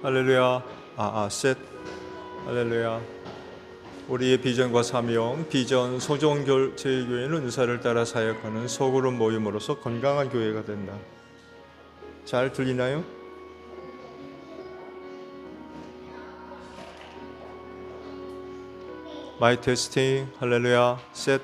할렐루야. 셋. 할렐루야. 우리의 비전과 사명, 비전 소정교회 제2교회는 은사를 따라 사역하는 소그룹 모임으로서 건강한 교회가 된다. 잘 들리나요? 마이 테스팅. 할렐루야. 셋.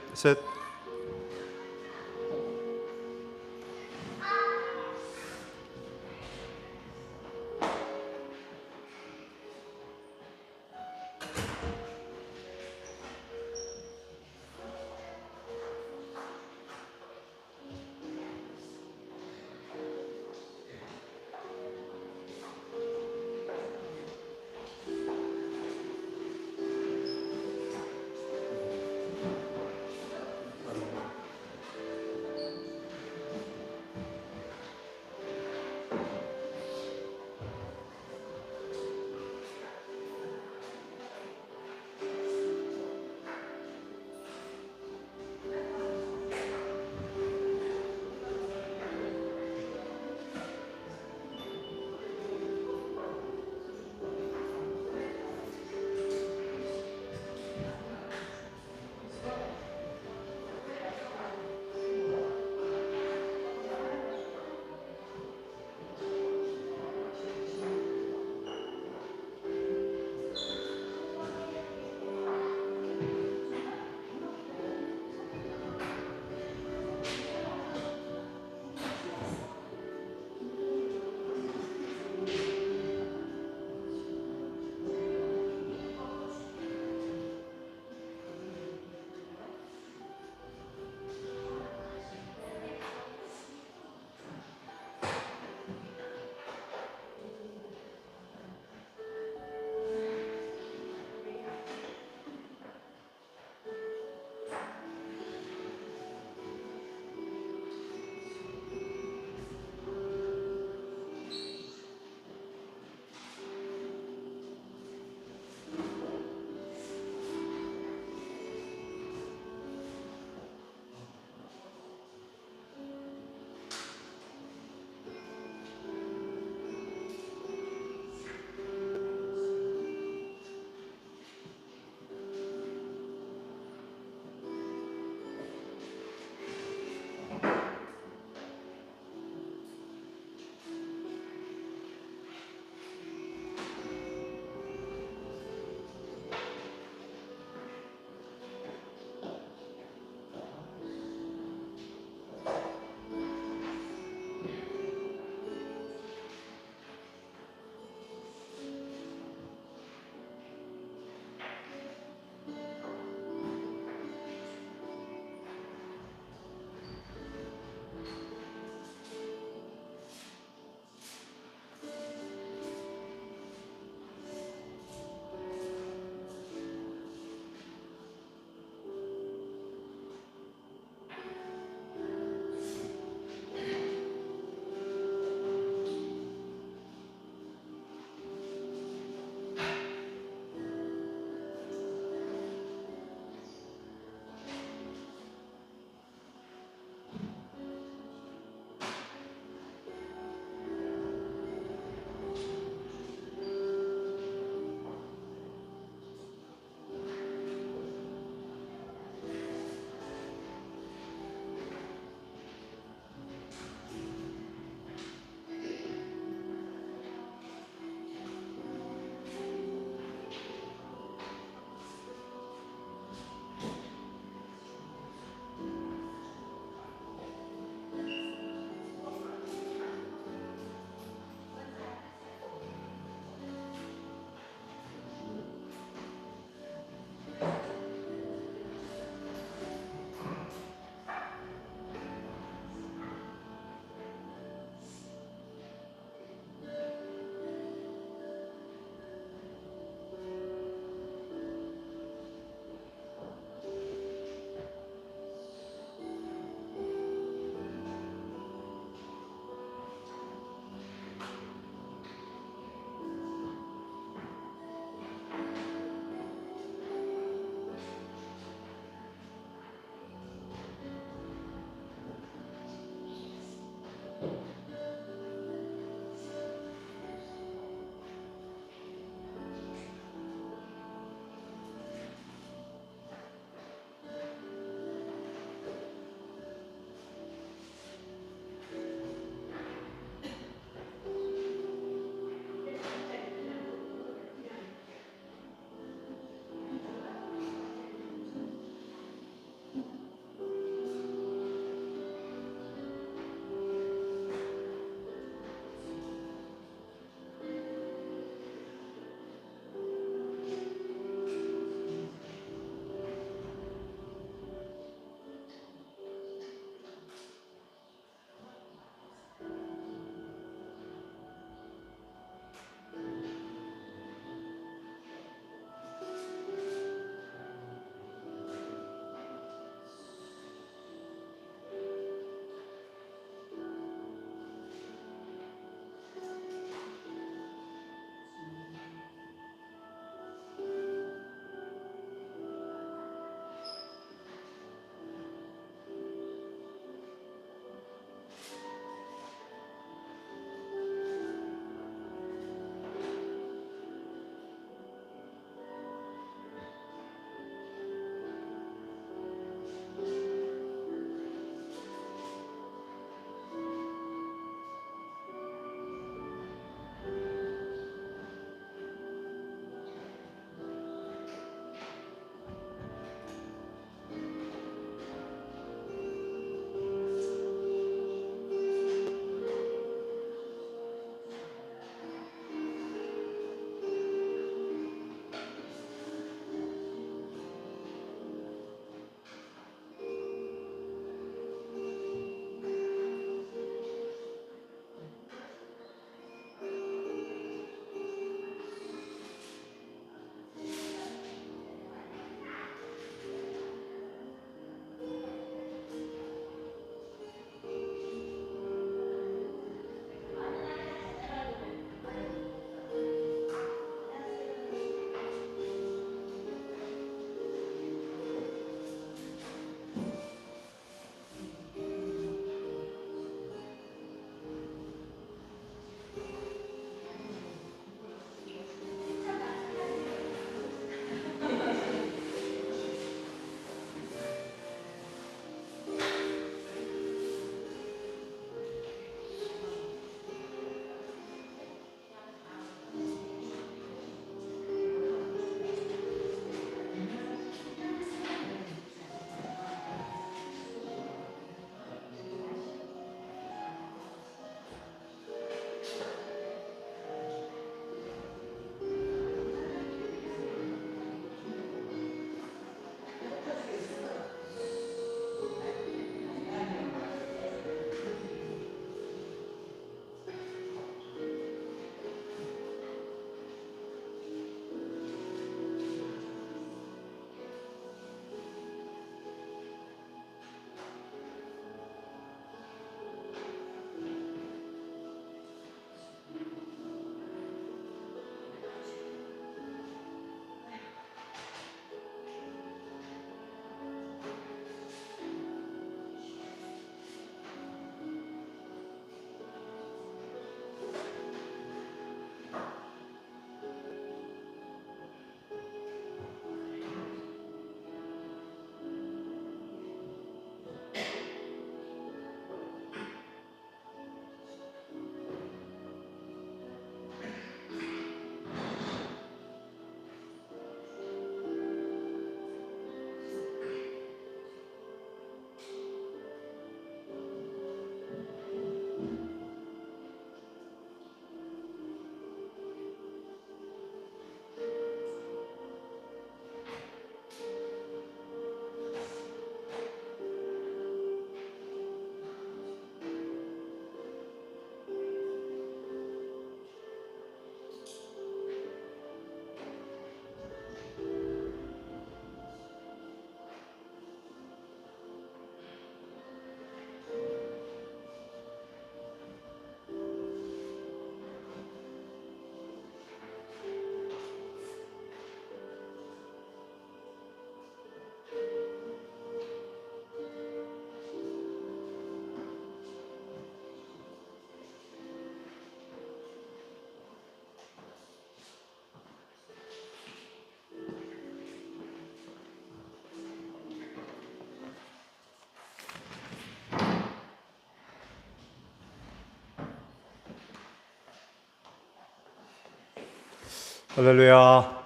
할렐루야.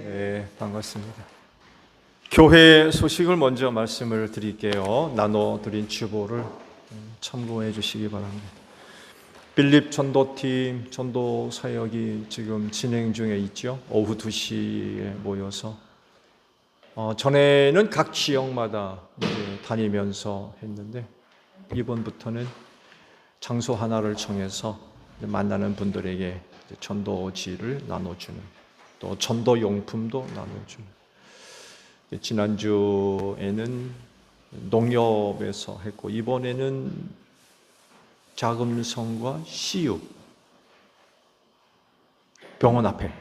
네, 반갑습니다. 교회 소식을 먼저 말씀을 드릴게요. 나눠드린 주보를 참고해 주시기 바랍니다. 빌립 전도팀 전도 사역이 지금 진행 중에 있죠. 오후 2시에 모여서 전에는 각 지역마다 다니면서 했는데 이번부터는 장소 하나를 정해서 만나는 분들에게 전도지를 나눠주는, 또 전도 용품도 나눠주는. 지난주에는 농협에서 했고 이번에는 자금성과 CU 병원 앞에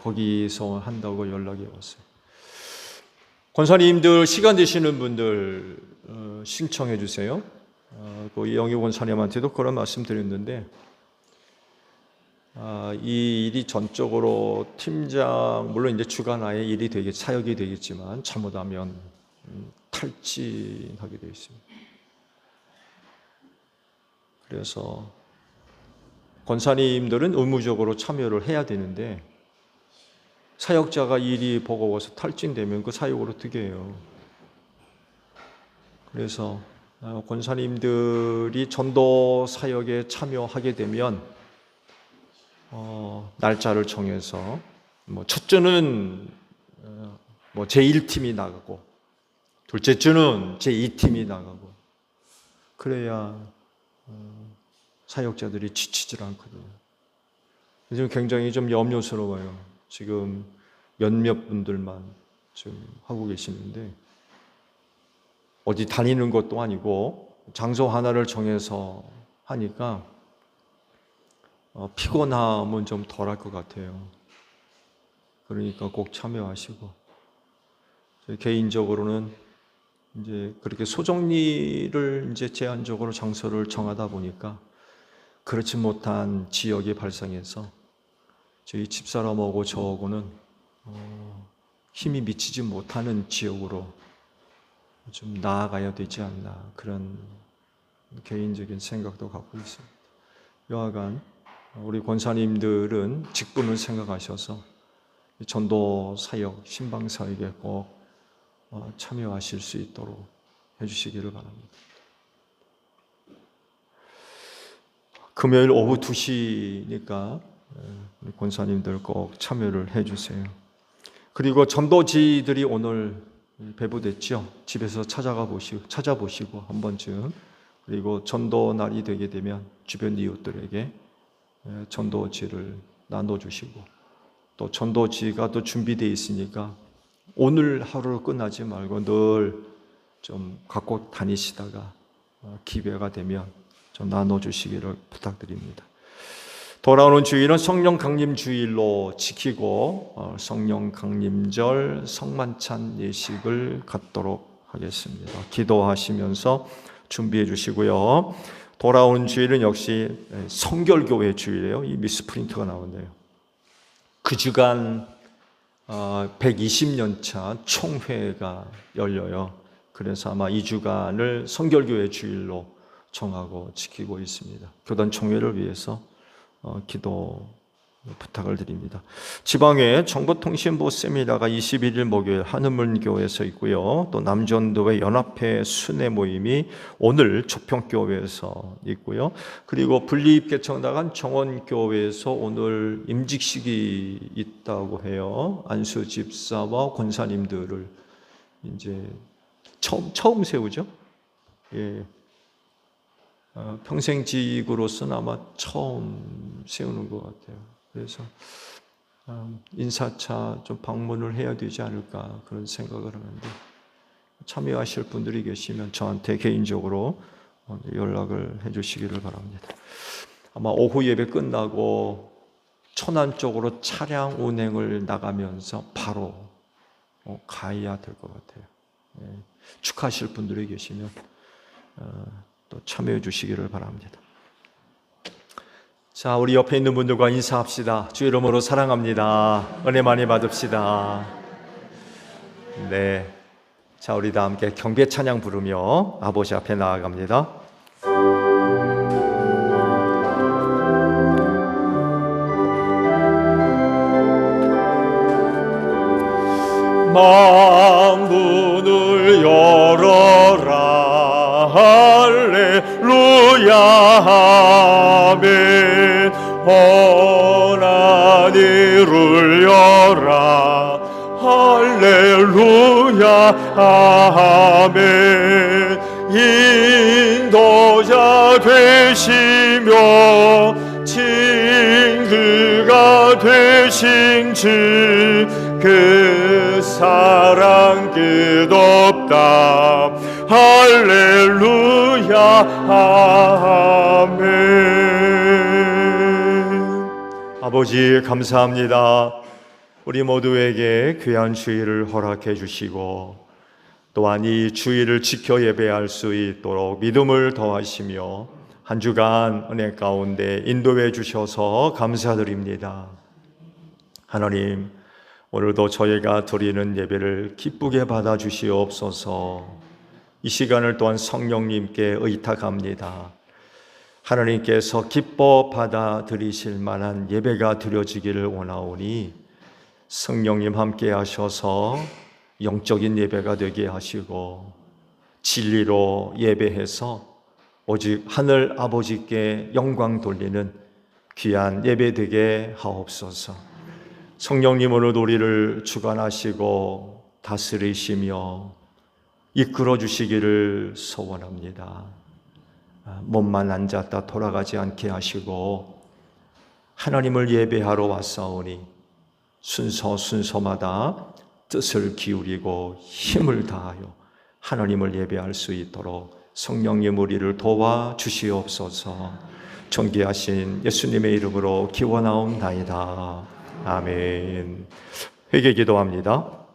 거기서 한다고 연락이 왔어요. 권사님들 시간 되시는 분들 신청해 주세요. 이영희 권사님한테도 그런 말씀 드렸는데 이 일이 전적으로 팀장, 물론 이제 주간화의 일이 사역이 되겠지만 잘못하면 탈진하게 되어 있습니다. 그래서 권사님들은 의무적으로 참여를 해야 되는데 사역자가 일이 버거워서 탈진되면 그 사역으로 어떻게 해요? 그래서 권사님들이 전도 사역에 참여하게 되면 날짜를 정해서 첫째는 제1팀이 나가고 둘째 주는 제2팀이 나가고 그래야 사역자들이 지치질 않거든요. 지금 굉장히 좀 염려스러워요. 지금 몇몇 분들만 지금 하고 계시는데 어디 다니는 것도 아니고 장소 하나를 정해서 하니까 피곤함은 좀 덜할 것 같아요. 그러니까 꼭 참여하시고, 개인적으로는 이제 그렇게 소정리를 이제 제한적으로 장소를 정하다 보니까 그렇지 못한 지역이 발생해서 저희 집사람하고 저하고는 힘이 미치지 못하는 지역으로 좀 나아가야 되지 않나, 그런 개인적인 생각도 갖고 있습니다. 여하간 우리 권사님들은 직분을 생각하셔서 전도 사역, 신방 사역에 꼭 참여하실 수 있도록 해주시기를 바랍니다. 금요일 오후 2시니까 우리 권사님들 꼭 참여를 해주세요. 그리고 전도지들이 오늘 배부됐죠. 집에서 찾아보시고 한 번쯤, 그리고 전도 날이 되게 되면 주변 이웃들에게 전도지를 나눠주시고, 또 전도지가 또 준비되어 있으니까 오늘 하루를 끝나지 말고 늘 좀 갖고 다니시다가 기회가 되면 좀 나눠주시기를 부탁드립니다. 돌아오는 주일은 성령 강림 주일로 지키고 성령 강림절 성만찬 예식을 갖도록 하겠습니다. 기도하시면서 준비해 주시고요. 돌아오는 주일은 역시 성결교회 주일이에요. 이 미스프린트가 나오네요. 그 주간 120년 차 총회가 열려요. 그래서 아마 이 주간을 성결교회 주일로 정하고 지키고 있습니다. 교단 총회를 위해서 기도 부탁을 드립니다. 지방에 정보통신부 세미나가 21일 목요일 한우물교회에서 있고요. 또 남전도회 연합회 순회 모임이 오늘 조평교회에서 있고요. 그리고 분리입개청 정원교회에서 오늘 임직식이 있다고 해요. 안수 집사와 권사님들을 이제 처음 세우죠. 예. 평생직으로서는 아마 처음 세우는 것 같아요. 그래서 인사차 좀 방문을 해야 되지 않을까 그런 생각을 하는데, 참여하실 분들이 계시면 저한테 개인적으로 연락을 해주시기를 바랍니다. 아마 오후 예배 끝나고 천안 쪽으로 차량 운행을 나가면서 바로 가야 될 것 같아요. 축하하실 분들이 계시면 또 참여해 주시기를 바랍니다. 자, 우리 옆에 있는 분들과 인사합시다. 주 이름으로 사랑합니다. 은혜 많이 받읍시다. 네. 자, 우리 다 함께 경배 찬양 부르며 아버지 앞에 나아갑니다. 아멘. 원한 이를 여라. 할렐루야 아멘. 인도자 되시며 친구가 되신 주 그 사랑 끝없다. 할렐루야 아멘. 아버지 감사합니다. 우리 모두에게 귀한 주일을 허락해 주시고 또한 이 주일을 지켜 예배할 수 있도록 믿음을 더하시며 한 주간 은혜 가운데 인도해 주셔서 감사드립니다. 하나님, 오늘도 저희가 드리는 예배를 기쁘게 받아 주시옵소서. 이 시간을 또한 성령님께 의탁합니다. 하나님께서 기뻐 받아들이실 만한 예배가 드려지기를 원하오니 성령님 함께 하셔서 영적인 예배가 되게 하시고 진리로 예배해서 오직 하늘 아버지께 영광 돌리는 귀한 예배 되게 하옵소서. 성령님 오늘 우리를 주관하시고 다스리시며 이끌어 주시기를 소원합니다. 몸만 앉았다 돌아가지 않게 하시고 하나님을 예배하러 왔사오니 순서마다 뜻을 기울이고 힘을 다하여 하나님을 예배할 수 있도록 성령님 우리를 도와 주시옵소서. 존귀하신 예수님의 이름으로 기원하옵나이다. 아멘. 회개 기도합니다.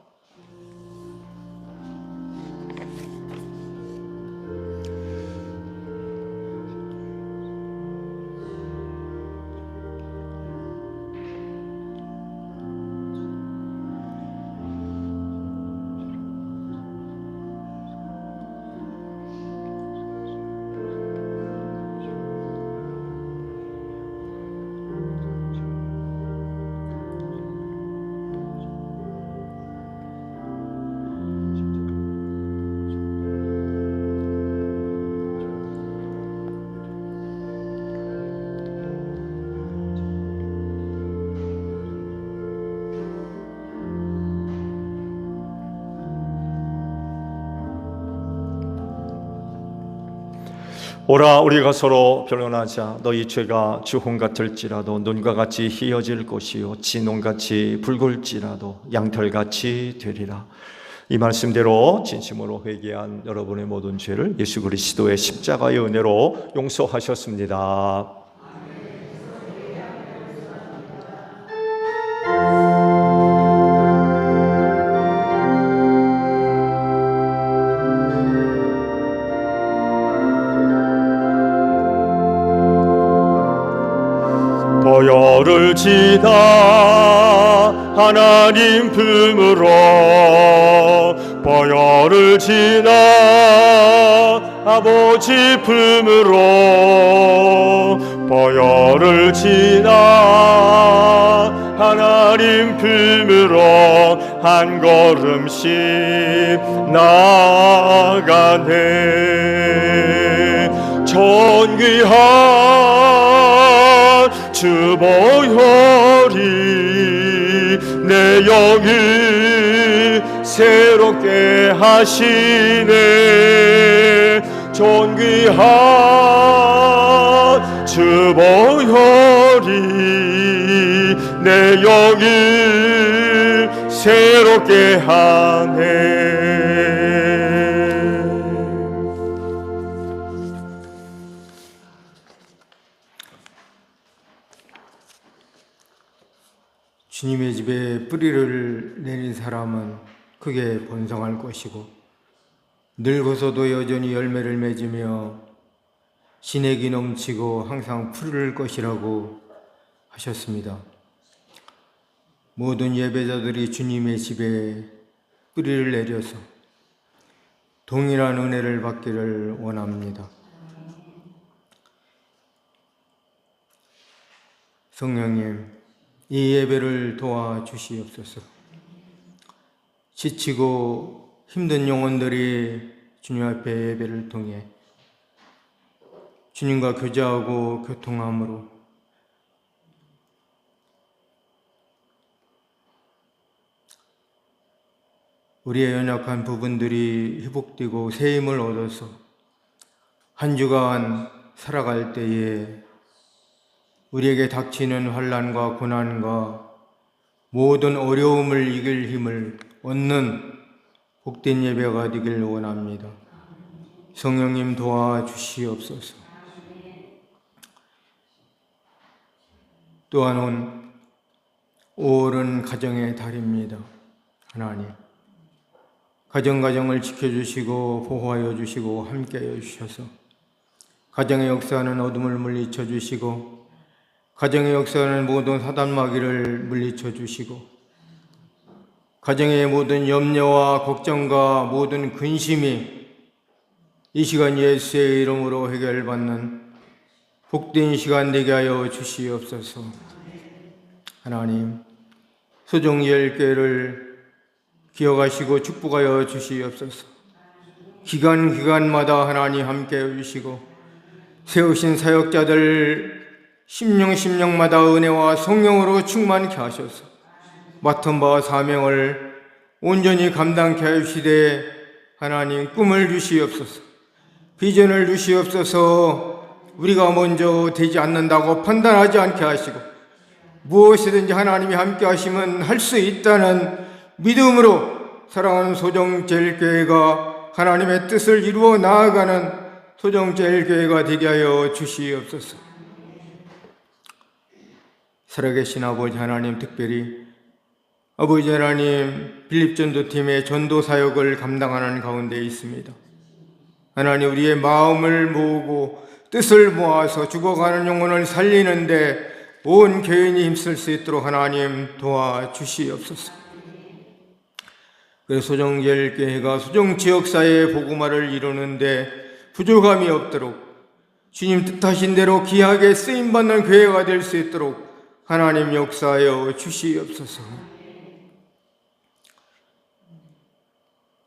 오라 우리가 서로 변론하자. 너희 죄가 주홍 같을지라도 눈과 같이 희어질 것이요 진홍같이 붉을지라도 양털같이 되리라. 이 말씀대로 진심으로 회개한 여러분의 모든 죄를 예수 그리스도의 십자가의 은혜로 용서하셨습니다. 보혈을 지나 하나님 품으로 보혈을 지나 아버지 품으로 보혈을 지나 하나님 품으로 한 걸음씩 나아가네. 존귀한 주 보혈이 내 영을 새롭게 하시네. 존귀한 주 보혈이 내 영을 새롭게 하네. 주님의 집에 뿌리를 내린 사람은 크게 번성할 것이고 늙어서도 여전히 열매를 맺으며 신액이 넘치고 항상 푸를 것이라고 하셨습니다. 모든 예배자들이 주님의 집에 뿌리를 내려서 동일한 은혜를 받기를 원합니다. 성령님, 이 예배를 도와주시옵소서. 지치고 힘든 영혼들이 주님 앞에 예배를 통해 주님과 교제하고 교통함으로 우리의 연약한 부분들이 회복되고 새 힘을 얻어서 한 주간 살아갈 때에 우리에게 닥치는 환난과 고난과 모든 어려움을 이길 힘을 얻는 복된 예배가 되길 원합니다. 성령님 도와주시옵소서. 또한 5월은 가정의 달입니다. 하나님, 가정을 지켜주시고 보호하여 주시고 함께하여 주셔서 가정의 역사하는 어둠을 물리쳐 주시고 가정의 역사하는 모든 사단마귀를 물리쳐 주시고 가정의 모든 염려와 걱정과 모든 근심이 이 시간 예수의 이름으로 해결받는 복된 시간 되게 하여 주시옵소서. 하나님, 소정 10개를 기억하시고 축복하여 주시옵소서. 기간마다 하나님 함께 해주시고 세우신 사역자들 심령마다 은혜와 성령으로 충만케 하셔서 맡은 바와 사명을 온전히 감당케 하시되 하나님 꿈을 주시옵소서. 비전을 주시옵소서. 우리가 먼저 되지 않는다고 판단하지 않게 하시고 무엇이든지 하나님이 함께 하시면 할 수 있다는 믿음으로 사랑하는 소정제일교회가 하나님의 뜻을 이루어 나아가는 소정제일교회가 되게 하여 주시옵소서. 살아계신 아버지 하나님, 특별히 아버지 하나님 빌립전도팀의 전도사역을 감당하는 가운데 있습니다. 하나님, 우리의 마음을 모으고 뜻을 모아서 죽어가는 영혼을 살리는데 온 교인이 힘쓸 수 있도록 하나님 도와주시옵소서. 그래서 소정제일교회가 소정지역사회의 복음화를 이루는데 부족함이 없도록 주님 뜻하신 대로 귀하게 쓰임받는 교회가 될 수 있도록 하나님 역사하여 주시옵소서.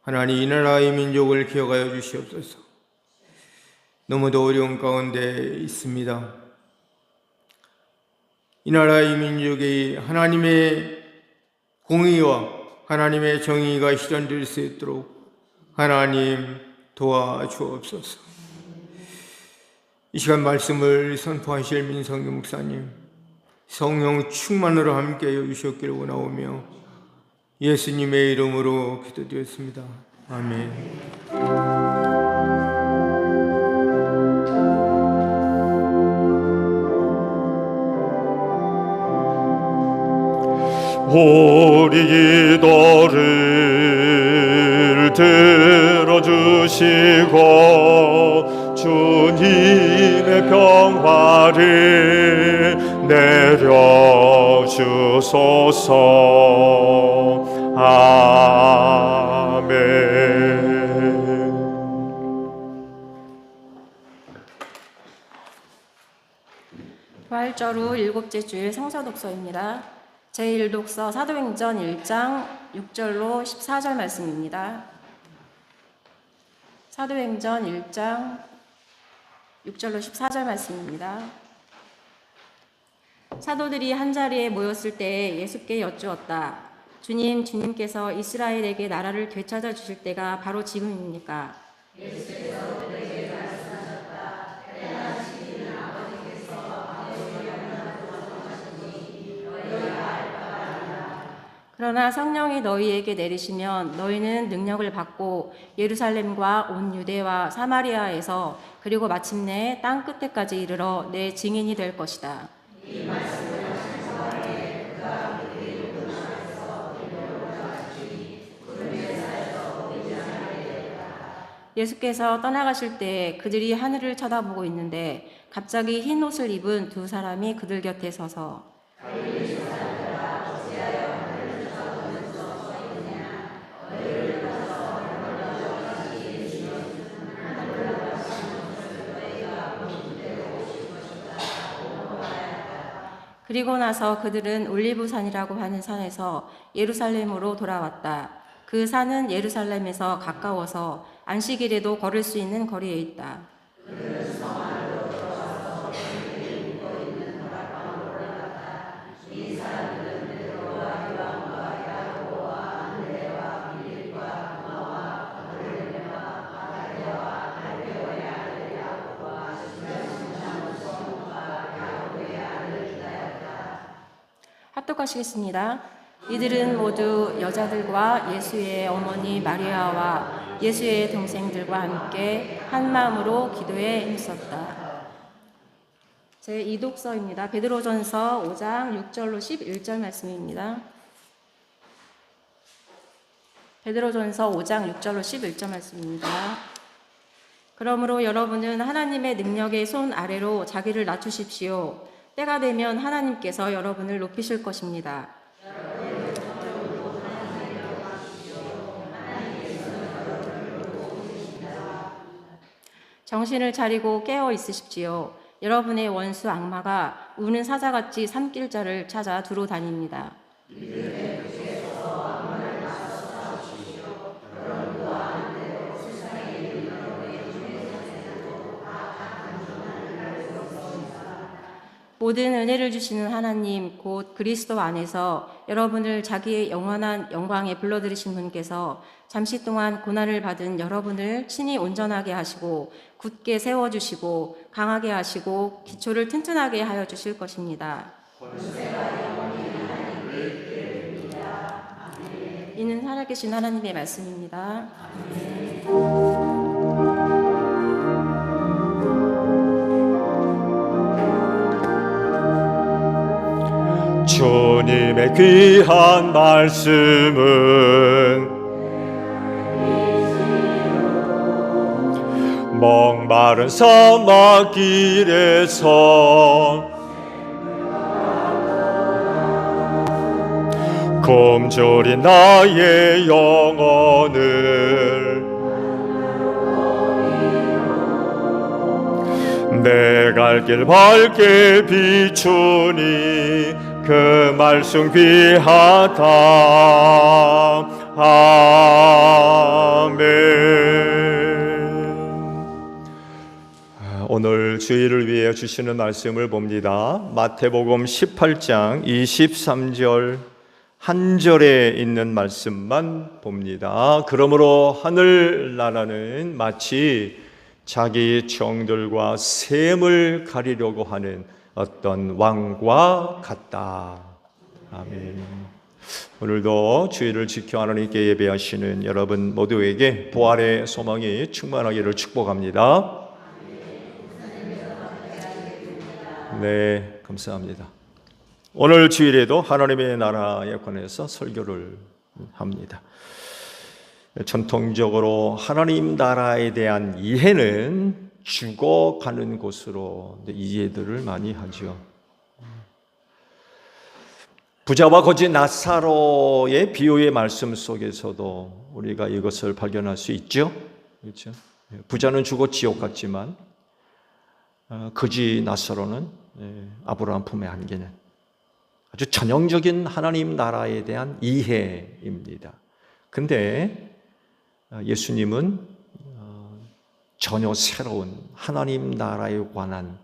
하나님, 이 나라의 민족을 기억하여 주시옵소서. 너무도 어려운 가운데 있습니다. 이 나라의 민족이 하나님의 공의와 하나님의 정의가 실현될 수 있도록 하나님 도와주옵소서. 이 시간 말씀을 선포하실 민성규 목사님, 성령 충만으로 함께 해주셨기를 원하오며 예수님의 이름으로 기도드렸습니다. 아멘. 우리 기도를 들어주시고 주님의 평화를 내려주소서. 아멘. 부활절 후 7째 주일 성서 독서입니다. 제1독서 사도행전 1장 6절로 14절 말씀입니다. 사도행전 1장 6절로 14절 말씀입니다. 사도들이 한자리에 모였을 때에 예수께 여쭈었다. 주님께서 이스라엘에게 나라를 되찾아 주실 때가 바로 지금입니까? 예수께서 그들에게 말씀하셨다. 대단하시기는 아버지께서 아버지의 영광을 도와주셨으니 너희가 알 바가 아니라. 그러나 성령이 너희에게 내리시면 너희는 능력을 받고 예루살렘과 온 유대와 사마리아에서 그리고 마침내 땅 끝에까지 이르러 내 증인이 될 것이다. 이 말씀을 하신 사람이 그가 그들이 오는 앞에서 들려오라 주니 구름에서 보이지 않게 되었다. 예수께서 떠나가실 때 그들이 하늘을 쳐다보고 있는데 갑자기 흰 옷을 입은 두 사람이 그들 곁에 서서 갈릴리 사람들아 어찌하여 하늘을 쳐다보면서 서 있느냐 너희를 떠나서 얼마나 까지 예수여 하늘 올라가신 것을 너희가 본 그대로 오실 것이다. 그리고 나서 그들은 올리브산이라고 하는 산에서 예루살렘으로 돌아왔다. 그 산은 예루살렘에서 가까워서 안식일에도 걸을 수 있는 거리에 있다. 그들은 성 안으로 합독하시겠습니다. 이들은 모두 여자들과 예수의 어머니 마리아와 예수의 동생들과 함께 한 마음으로 기도에 힘썼다. 제2독서입니다. 베드로전서 5장 6절로 11절 말씀입니다. 베드로전서 5장 6절로 11절 말씀입니다. 그러므로 여러분은 하나님의 능력의 손 아래로 자기를 낮추십시오. 때가 되면 하나님께서 여러분을 높이실 것입니다. 정신을 차리고 깨어 있으십시오. 여러분의 원수 악마가 우는 사자같이 산길자를 찾아 두루 다닙니다. 모든 은혜를 주시는 하나님 곧 그리스도 안에서 여러분을 자기의 영원한 영광에 불러들이신 분께서 잠시 동안 고난을 받은 여러분을 친히 온전하게 하시고 굳게 세워주시고 강하게 하시고 기초를 튼튼하게 하여 주실 것입니다. 이는 살아계신 하나님의 말씀입니다. 주님의 귀한 말씀은 목마른 사막길에서 굶주린 나의 영혼을 내 갈 길 밝게 비추니 그 말씀 귀하다. 아멘. 오늘 주일을 위해 주시는 말씀을 봅니다. 마태복음 18장 23절 한 절에 있는 말씀만 봅니다. 그러므로 하늘나라는 마치 자기 종들과 셈을 가리려고 하는 어떤 왕과 같다. 아멘. 오늘도 주일을 지켜 하나님께 예배하시는 여러분 모두에게 부활의 소망이 충만하기를 축복합니다. 네, 감사합니다. 오늘 주일에도 하나님의 나라에 관해서 설교를 합니다. 전통적으로 하나님 나라에 대한 이해는 죽어가는 곳으로 이해들을 많이 하죠. 부자와 거지 나사로의 비유의 말씀 속에서도 우리가 이것을 발견할 수 있죠. 그렇죠? 부자는 죽어 지옥 갔지만 거지 나사로는 아브라함 품에 안기는 아주 전형적인 하나님 나라에 대한 이해입니다. 근데 예수님은 전혀 새로운 하나님 나라에 관한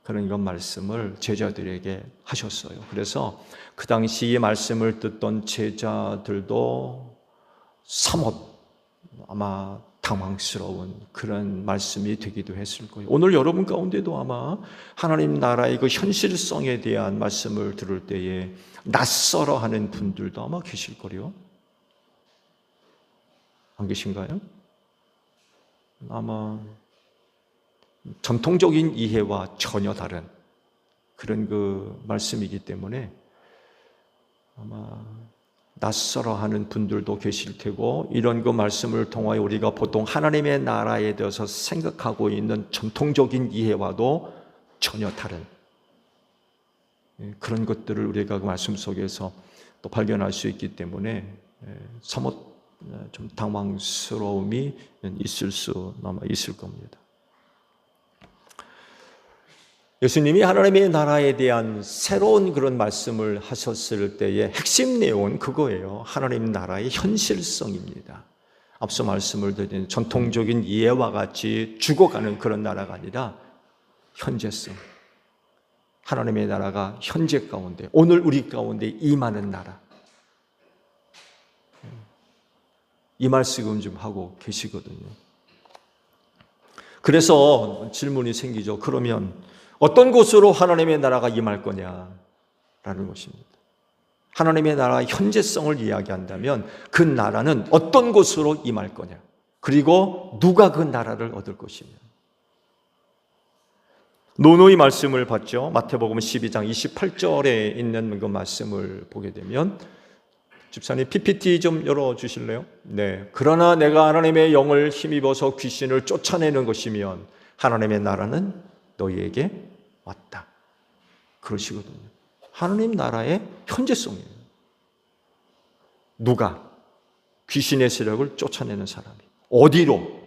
그런 말씀을 제자들에게 하셨어요. 그래서 그 당시 이 말씀을 듣던 제자들도 사뭇 아마 당황스러운 그런 말씀이 되기도 했을 거예요. 오늘 여러분 가운데도 아마 하나님 나라의 그 현실성에 대한 말씀을 들을 때에 낯설어하는 분들도 아마 계실 거예요. 안 계신가요? 아마 전통적인 이해와 전혀 다른 그런 그 말씀이기 때문에 아마 낯설어하는 분들도 계실 테고, 이런 그 말씀을 통하여 우리가 보통 하나님의 나라에 대해서 생각하고 있는 전통적인 이해와도 전혀 다른 그런 것들을 우리가 그 말씀 속에서 또 발견할 수 있기 때문에 사뭇 좀 당황스러움이 있을 수 아마 있을 겁니다. 예수님이 하나님의 나라에 대한 새로운 그런 말씀을 하셨을 때의 핵심 내용은 그거예요. 하나님 나라의 현실성입니다. 앞서 말씀을 드린 전통적인 이해와 같이 죽어가는 그런 나라가 아니라 현재성. 하나님의 나라가 현재 가운데, 오늘 우리 가운데 임하는 나라. 이 말씀 좀 하고 계시거든요. 그래서 질문이 생기죠. 그러면 어떤 곳으로 하나님의 나라가 임할 거냐라는 것입니다. 하나님의 나라의 현재성을 이야기한다면 그 나라는 어떤 곳으로 임할 거냐, 그리고 누가 그 나라를 얻을 것이냐. 노노의 말씀을 봤죠. 마태복음 12장 28절에 있는 그 말씀을 보게 되면, 집사님 PPT 좀 열어주실래요? 네. 그러나 내가 하나님의 영을 힘입어서 귀신을 쫓아내는 것이면 하나님의 나라는 너희에게 왔다. 그러시거든요. 하나님 나라의 현재성이에요. 누가? 귀신의 세력을 쫓아내는 사람이. 어디로?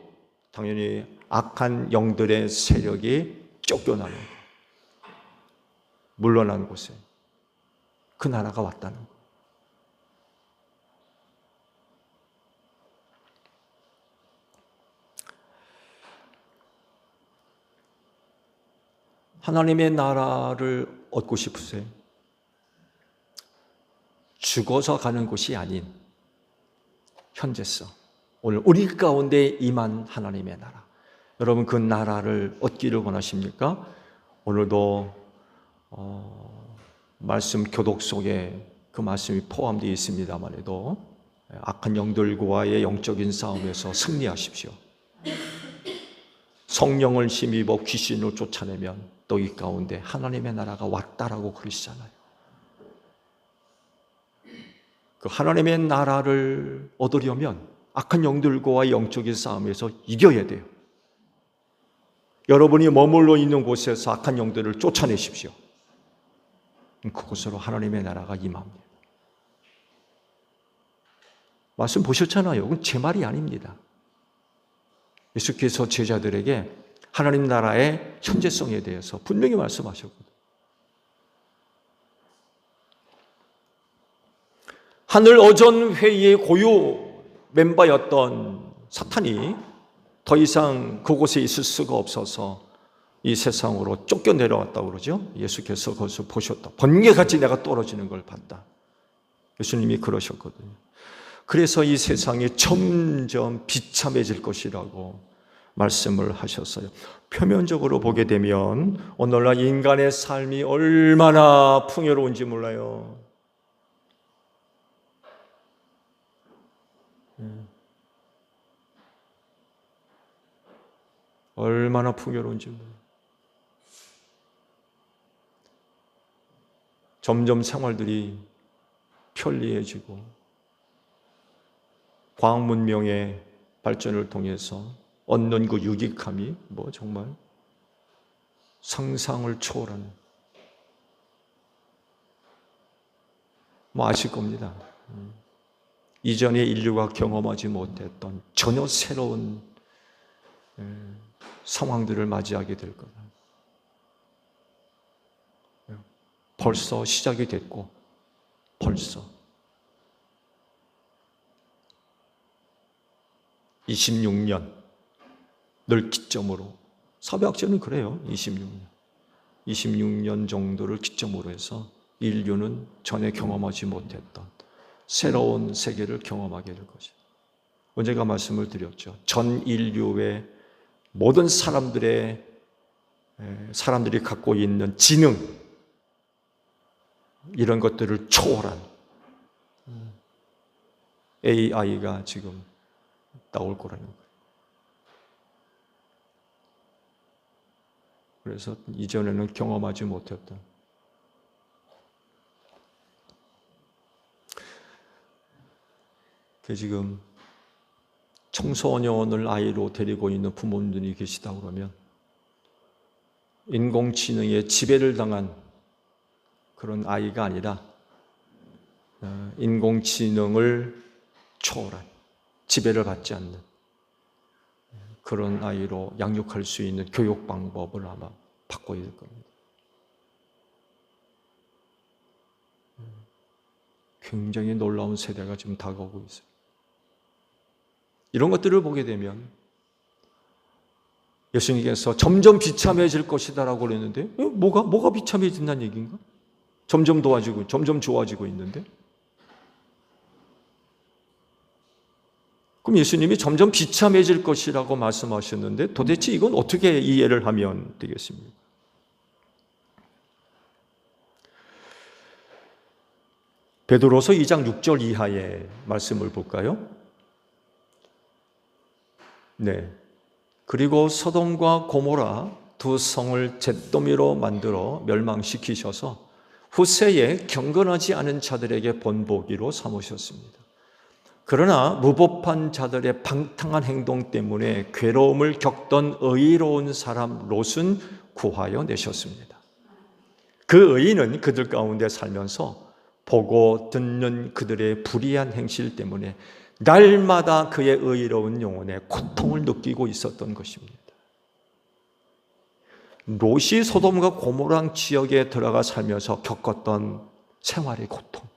당연히 악한 영들의 세력이 쫓겨나는 것, 물러난 곳에 그 나라가 왔다는 것. 하나님의 나라를 얻고 싶으세요? 죽어서 가는 곳이 아닌 현재성, 오늘 우리 가운데 임한 하나님의 나라, 여러분 그 나라를 얻기를 원하십니까? 오늘도 말씀 교독 속에 그 말씀이 포함되어 있습니다만 해도 악한 영들과의 영적인 싸움에서 승리하십시오. 성령을 힘입어 귀신을 쫓아내면 너희 가운데 하나님의 나라가 왔다라고 그러시잖아요. 그 하나님의 나라를 얻으려면 악한 영들과의 영적인 싸움에서 이겨야 돼요. 여러분이 머물러 있는 곳에서 악한 영들을 쫓아내십시오. 그곳으로 하나님의 나라가 임합니다. 말씀 보셨잖아요. 그건 제 말이 아닙니다. 예수께서 제자들에게 하나님 나라의 현재성에 대해서 분명히 말씀하셨거든요. 하늘 어전 회의의 고유 멤버였던 사탄이 더 이상 그곳에 있을 수가 없어서 이 세상으로 쫓겨내려왔다고 그러죠. 예수께서 그것을 보셨다. 번개같이 내가 떨어지는 걸 봤다. 예수님이 그러셨거든요. 그래서 이 세상이 점점 비참해질 것이라고 말씀을 하셨어요. 표면적으로 보게 되면 오늘날 인간의 삶이 얼마나 풍요로운지 몰라요. 얼마나 풍요로운지 몰라요. 점점 생활들이 편리해지고 과학 문명의 발전을 통해서 얻는 그 유익함이 정말 상상을 초월하는, 아실 겁니다. 이전에 인류가 경험하지 못했던 전혀 새로운 상황들을 맞이하게 될 거다. 벌써 시작이 됐고, 벌써 26년을 기점으로, 사회학자는 그래요. 26년 정도를 기점으로 해서 인류는 전에 경험하지 못했던 새로운 세계를 경험하게 될 것이다. 언제가 말씀을 드렸죠. 전 인류의 모든 사람들이 갖고 있는 지능, 이런 것들을 초월한 AI가 지금 나올 거라는 거예요. 그래서 이전에는 경험하지 못했던, 지금 청소년을 아이로 데리고 있는 부모님들이 계시다 그러면 인공지능에 지배를 당한 그런 아이가 아니라 인공지능을 초월한, 지배를 받지 않는 그런 아이로 양육할 수 있는 교육 방법을 아마 바꿔야 될 겁니다. 굉장히 놀라운 세대가 지금 다가오고 있어요. 이런 것들을 보게 되면 예수님께서 점점 비참해질 것이다라고 그랬는데 뭐가 비참해진다는 얘기인가? 점점 좋아지고 있는데? 그럼 예수님이 점점 비참해질 것이라고 말씀하셨는데 도대체 이건 어떻게 이해를 하면 되겠습니까? 베드로서 2장 6절 이하의 말씀을 볼까요? 네. 그리고 소돔과 고모라 두 성을 잿더미로 만들어 멸망시키셔서 후세에 경건하지 않은 자들에게 본보기로 삼으셨습니다. 그러나 무법한 자들의 방탕한 행동 때문에 괴로움을 겪던 의로운 사람 롯은 구하여 내셨습니다. 그 의인은 그들 가운데 살면서 보고 듣는 그들의 불의한 행실 때문에 날마다 그의 의로운 영혼에 고통을 느끼고 있었던 것입니다. 롯이 소돔과 고모라 지역에 들어가 살면서 겪었던 생활의 고통,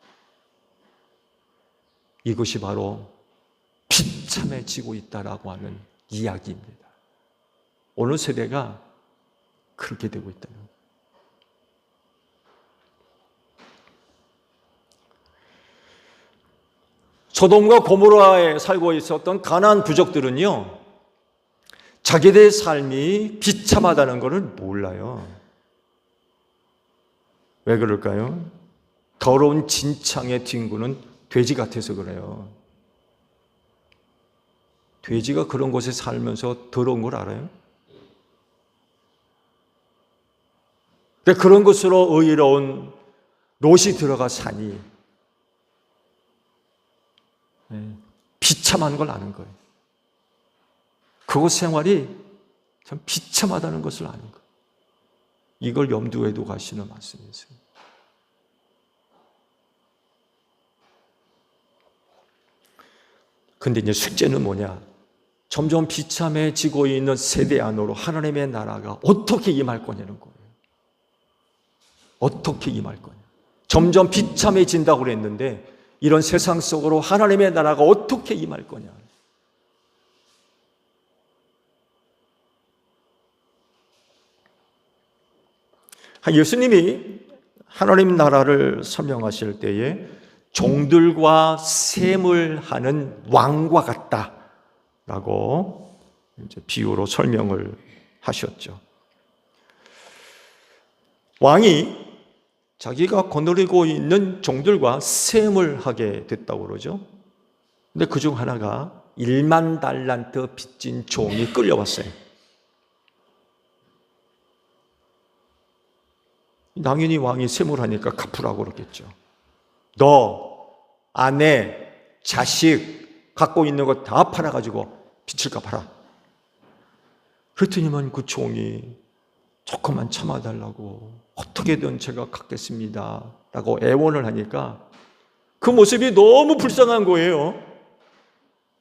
이것이 바로 비참해지고 있다라고 하는 이야기입니다. 오늘 세대가 그렇게 되고 있다는 거예요. 소돔과 고모라에 살고 있었던 가나안 부족들은요, 자기들의 삶이 비참하다는 것을 몰라요. 왜 그럴까요? 더러운 진창의 뒹구는 돼지 같아서 그래요. 돼지가 그런 곳에 살면서 더러운 걸 알아요? 근데 그런 곳으로 의로운 롯이 들어가 사니 비참한 걸 아는 거예요. 그곳 생활이 참 비참하다는 것을 아는 거예요. 이걸 염두에 두고 가시는 말씀이세요. 근데 이제 숙제는 뭐냐? 점점 비참해지고 있는 세대 안으로 하나님의 나라가 어떻게 임할 거냐는 거예요. 어떻게 임할 거냐? 점점 비참해진다고 그랬는데 이런 세상 속으로 하나님의 나라가 어떻게 임할 거냐? 예수님이 하나님 나라를 설명하실 때에 종들과 셈을 하는 왕과 같다라고 이제 비유로 설명을 하셨죠. 왕이 자기가 거느리고 있는 종들과 셈을 하게 됐다고 그러죠. 근데 그중 하나가 1만 달란트 빚진 종이 끌려왔어요. 당연히 왕이 셈을 하니까 갚으라고 그러겠죠. 너, 아내, 자식 갖고 있는 거 다 팔아가지고 빚을 갚아라. 그랬더니만 그 종이 조금만 참아달라고, 어떻게든 제가 갚겠습니다 라고 애원을 하니까 그 모습이 너무 불쌍한 거예요.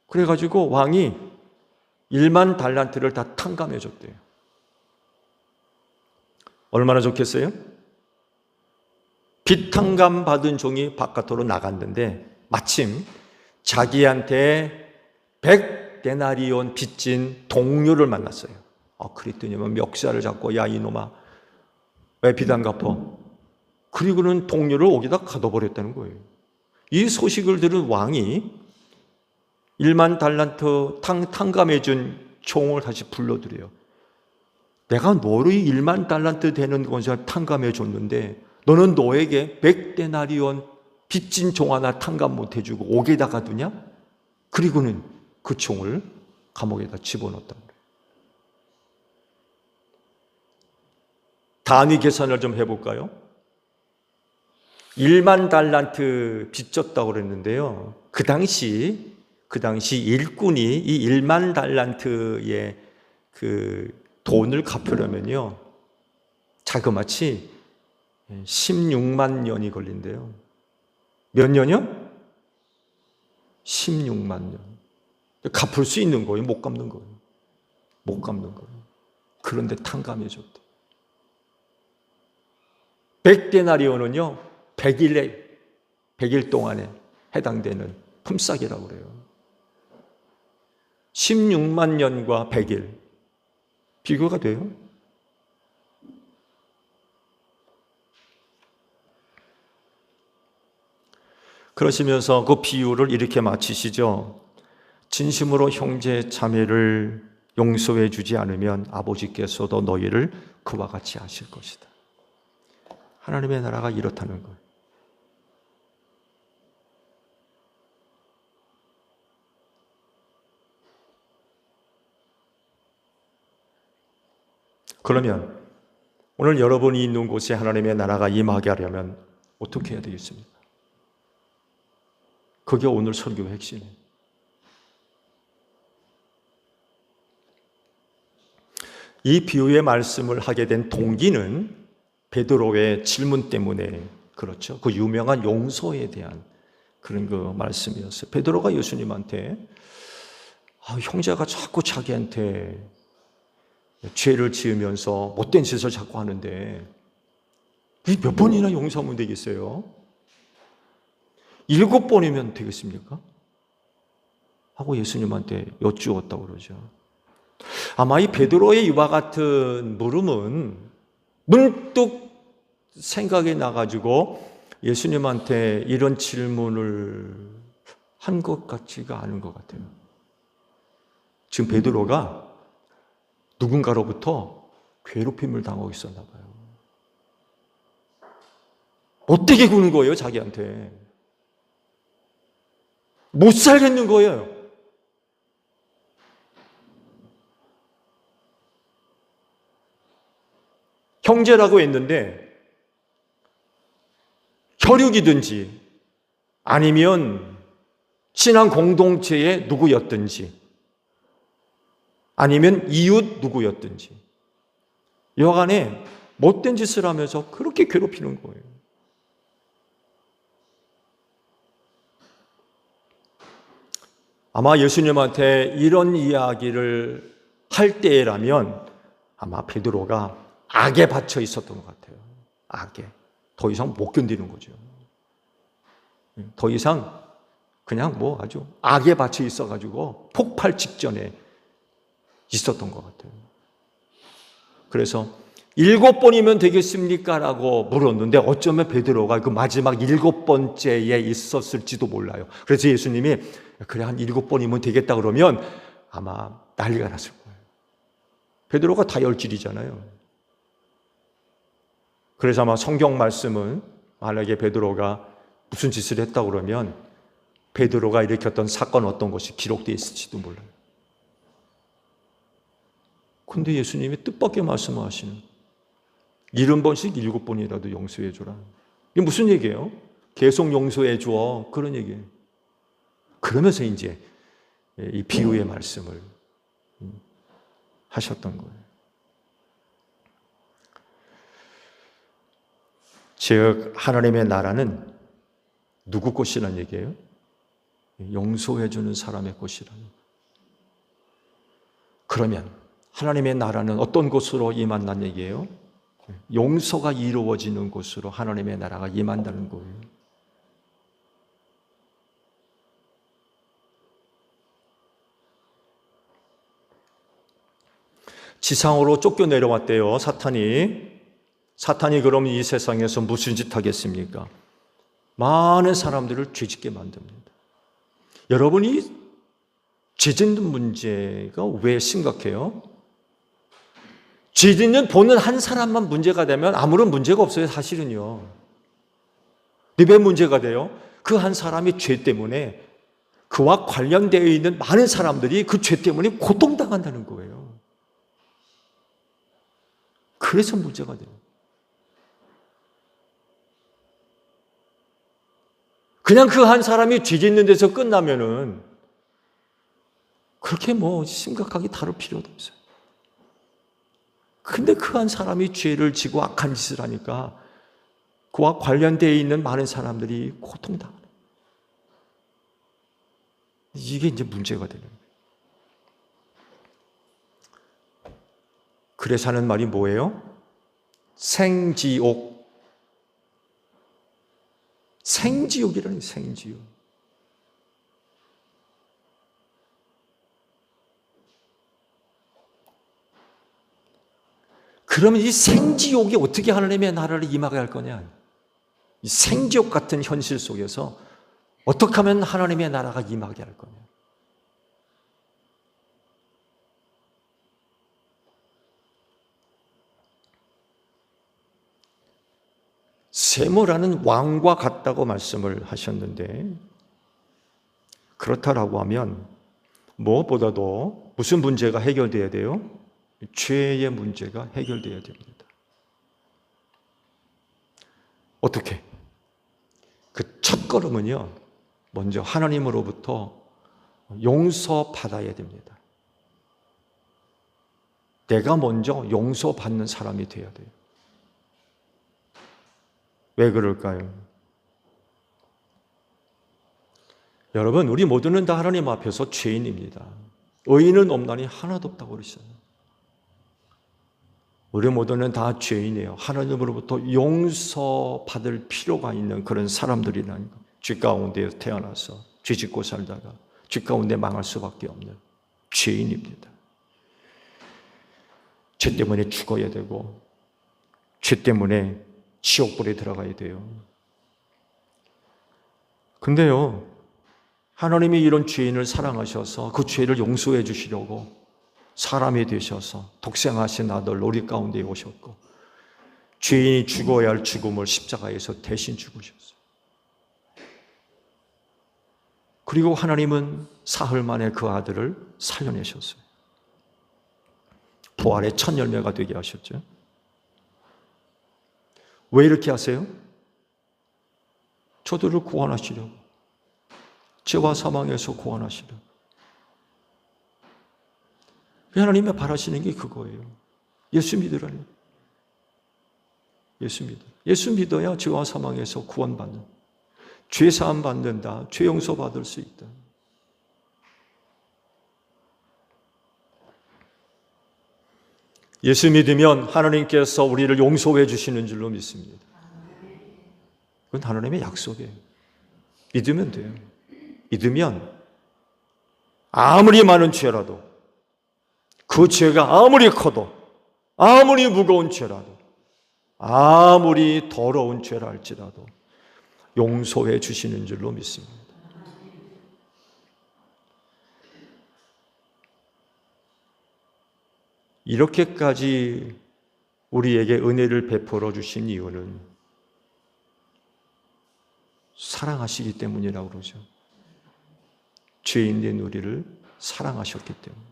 그래가지고 왕이 1만 달란트를 다 탕감해 줬대요. 얼마나 좋겠어요? 빚 탕감 받은 종이 바깥으로 나갔는데 마침 자기한테 100데나리온 빚진 동료를 만났어요. 그랬더니만 멱살을 잡고, 야 이놈아, 왜 빚 안 갚어? 그리고는 동료를 옥에다 가둬버렸다는 거예요. 이 소식을 들은 왕이 1만 달란트 탕감해준 종을 다시 불러들여요. 내가 너를 1만 달란트 되는 것을 탕감해 줬는데 너는 너에게 100데나리온 빚진 종 하나 탕감 못 해주고 옥에다 가두냐? 그리고는 그 종을 감옥에다 집어넣었다는 거예요. 단위 계산을 좀 해볼까요? 1만 달란트 빚졌다고 그랬는데요. 그 당시 일꾼이 이 1만 달란트의 그 돈을 갚으려면요, 자그마치 16만 년이 걸린대요. 몇 년이요? 16만 년. 갚을 수 있는 거예요? 못 갚는 거예요? 못 갚는 거예요. 그런데 탕감해 줬대. 100데나리온은요 100일 동안에 해당되는 품삯이라고 그래요. 16만 년과 100일 비교가 돼요? 그러시면서 그 비유를 이렇게 마치시죠. 진심으로 형제 자매를 용서해 주지 않으면 아버지께서도 너희를 그와 같이 하실 것이다. 하나님의 나라가 이렇다는 거예요. 그러면 오늘 여러분이 있는 곳에 하나님의 나라가 임하게 하려면 어떻게 해야 되겠습니까? 그게 오늘 설교의 핵심이에요. 이 비유의 말씀을 하게 된 동기는 베드로의 질문 때문에 그렇죠. 그 유명한 용서에 대한 그런 그 말씀이었어요. 베드로가 예수님한테 형제가 자꾸 자기한테 죄를 지으면서 못된 짓을 자꾸 하는데 몇 번이나 용서하면 되겠어요? 7번이면 되겠습니까? 하고 예수님한테 여쭈었다고 그러죠. 아마 이 베드로의 이와 같은 물음은 문득 생각이 나가지고 예수님한테 이런 질문을 한 것 같지가 않은 것 같아요. 지금 베드로가 누군가로부터 괴롭힘을 당하고 있었나 봐요. 못되게 구는 거예요, 자기한테. 못 살겠는 거예요. 형제라고 했는데 혈육이든지 아니면 신앙 공동체의 누구였든지 아니면 이웃 누구였든지 여간에 못된 짓을 하면서 그렇게 괴롭히는 거예요. 아마 예수님한테 이런 이야기를 할 때라면 아마 베드로가 악에 받쳐 있었던 것 같아요. 악에. 더 이상 못 견디는 거죠. 더 이상 그냥 아주 악에 받쳐 있어가지고 폭발 직전에 있었던 것 같아요. 그래서 7번이면 되겠습니까? 라고 물었는데 어쩌면 베드로가 그 마지막 7번째에 있었을지도 몰라요. 그래서 예수님이 그래 한 7번이면 되겠다 그러면 아마 난리가 났을 거예요. 베드로가 다혈질이잖아요. 그래서 아마 성경 말씀은 만약에 베드로가 무슨 짓을 했다 그러면 베드로가 일으켰던 사건 어떤 것이 기록되어 있을지도 몰라요. 근데 예수님이 뜻밖의 말씀하시는 70번씩 7번이라도 용서해 주라. 이게 무슨 얘기예요? 계속 용서해 줘. 그런 얘기예요. 그러면서 이제 이 비유의 말씀을 하셨던 거예요. 즉 하나님의 나라는 누구 것이라는 얘기예요? 용서해 주는 사람의 것이라는 거예요. 그러면 하나님의 나라는 어떤 곳으로 임한다는 얘기예요? 용서가 이루어지는 곳으로 하나님의 나라가 임한다는 거예요. 지상으로 쫓겨 내려왔대요, 사탄이 그럼 이 세상에서 무슨 짓 하겠습니까? 많은 사람들을 죄짓게 만듭니다. 여러분이 죄짓는 문제가 왜 심각해요? 죄짓는 보는 한 사람만 문제가 되면 아무런 문제가 없어요, 사실은요. 왜 문제가 돼요? 그 한 사람의 죄 때문에 그와 관련되어 있는 많은 사람들이 그 죄 때문에 고통당한다는 거예요. 그래서 문제가 돼요. 그냥 그 한 사람이 죄 짓는 데서 끝나면은 그렇게 심각하게 다룰 필요도 없어요. 근데 그 한 사람이 죄를 지고 악한 짓을 하니까 그와 관련되어 있는 많은 사람들이 고통당하는 거예요. 이게 이제 문제가 되는 거예요. 그래서 하는 말이 뭐예요? 생지옥. 생지옥이라는 생지옥. 그러면 이 생지옥이 어떻게 하나님의 나라를 임하게 할 거냐? 이 생지옥 같은 현실 속에서 어떻게 하면 하나님의 나라가 임하게 할 거냐? 세모라는 왕과 같다고 말씀을 하셨는데 그렇다라고 하면 무엇보다도 무슨 문제가 해결돼야 돼요? 죄의 문제가 해결되어야 됩니다. 어떻게? 그 첫걸음은요, 먼저 하나님으로부터 용서받아야 됩니다. 내가 먼저 용서받는 사람이 되어야 돼요. 왜 그럴까요? 여러분, 우리 모두는 다 하나님 앞에서 죄인입니다. 의인은 없나니 하나도 없다고 그러셨어요. 우리 모두는 다 죄인이에요. 하나님으로부터 용서받을 필요가 있는 그런 사람들이라는 거. 죄 가운데 태어나서 죄 짓고 살다가 죄 가운데 망할 수밖에 없는 죄인입니다. 죄 때문에 죽어야 되고 죄 때문에 지옥불에 들어가야 돼요. 근데요, 하나님이 이런 죄인을 사랑하셔서 그 죄를 용서해 주시려고 사람이 되셔서 독생하신 아들 우리 가운데 오셨고, 죄인이 죽어야 할 죽음을 십자가에서 대신 죽으셨어요. 그리고 하나님은 사흘 만에 그 아들을 살려내셨어요. 부활의 첫 열매가 되게 하셨죠. 왜 이렇게 하세요? 저들을 구원하시려고, 죄와 사망에서 구원하시려고. 하나님이 바라시는 게 그거예요. 예수 믿으라니. 예수 믿어. 예수 믿어야 죄와 사망에서 구원받는, 죄 사함 받는다, 죄 용서 받을 수 있다. 예수 믿으면 하나님께서 우리를 용서해 주시는 줄로 믿습니다. 그건 하나님의 약속이에요. 믿으면 돼요. 믿으면 아무리 많은 죄라도, 그 죄가 아무리 커도, 아무리 무거운 죄라도, 아무리 더러운 죄라 할지라도 용서해 주시는 줄로 믿습니다. 이렇게까지 우리에게 은혜를 베풀어 주신 이유는 사랑하시기 때문이라고 그러죠. 죄인된 우리를 사랑하셨기 때문에.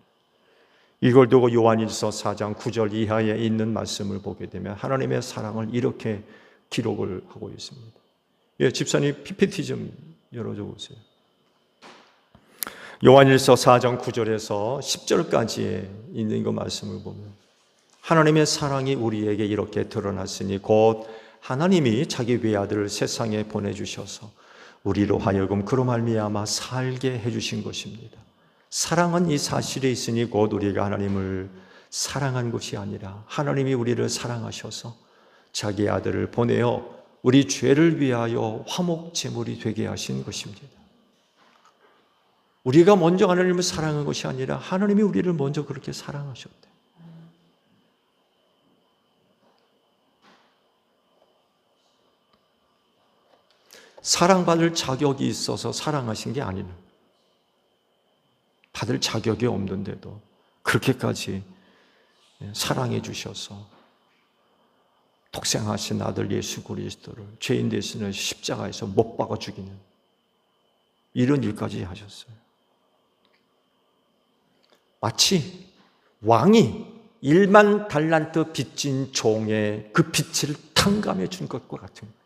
이걸 두고 요한일서 4장 9절 이하에 있는 말씀을 보게 되면 하나님의 사랑을 이렇게 기록을 하고 있습니다. 예, 집사님 PPT 좀 열어줘 보세요. 요한일서 4장 9절에서 10절까지에 있는 그 말씀을 보면 하나님의 사랑이 우리에게 이렇게 드러났으니 곧 하나님이 자기 외아들을 세상에 보내주셔서 우리로 하여금 그로 말미암아 살게 해주신 것입니다. 사랑은 이 사실에 있으니 곧 우리가 하나님을 사랑한 것이 아니라 하나님이 우리를 사랑하셔서 자기 아들을 보내어 우리 죄를 위하여 화목 제물이 되게 하신 것입니다. 우리가 먼저 하나님을 사랑한 것이 아니라 하나님이 우리를 먼저 그렇게 사랑하셨대. 사랑받을 자격이 있어서 사랑하신 게 아니는, 받을 자격이 없는데도 그렇게까지 사랑해 주셔서 독생하신 아들 예수 그리스도를 죄인 대신에 십자가에서 못 박아 죽이는 이런 일까지 하셨어요. 마치 왕이 1만 달란트 빚진 종의 그 빚을 탕감해 준 것과 같은 거예요.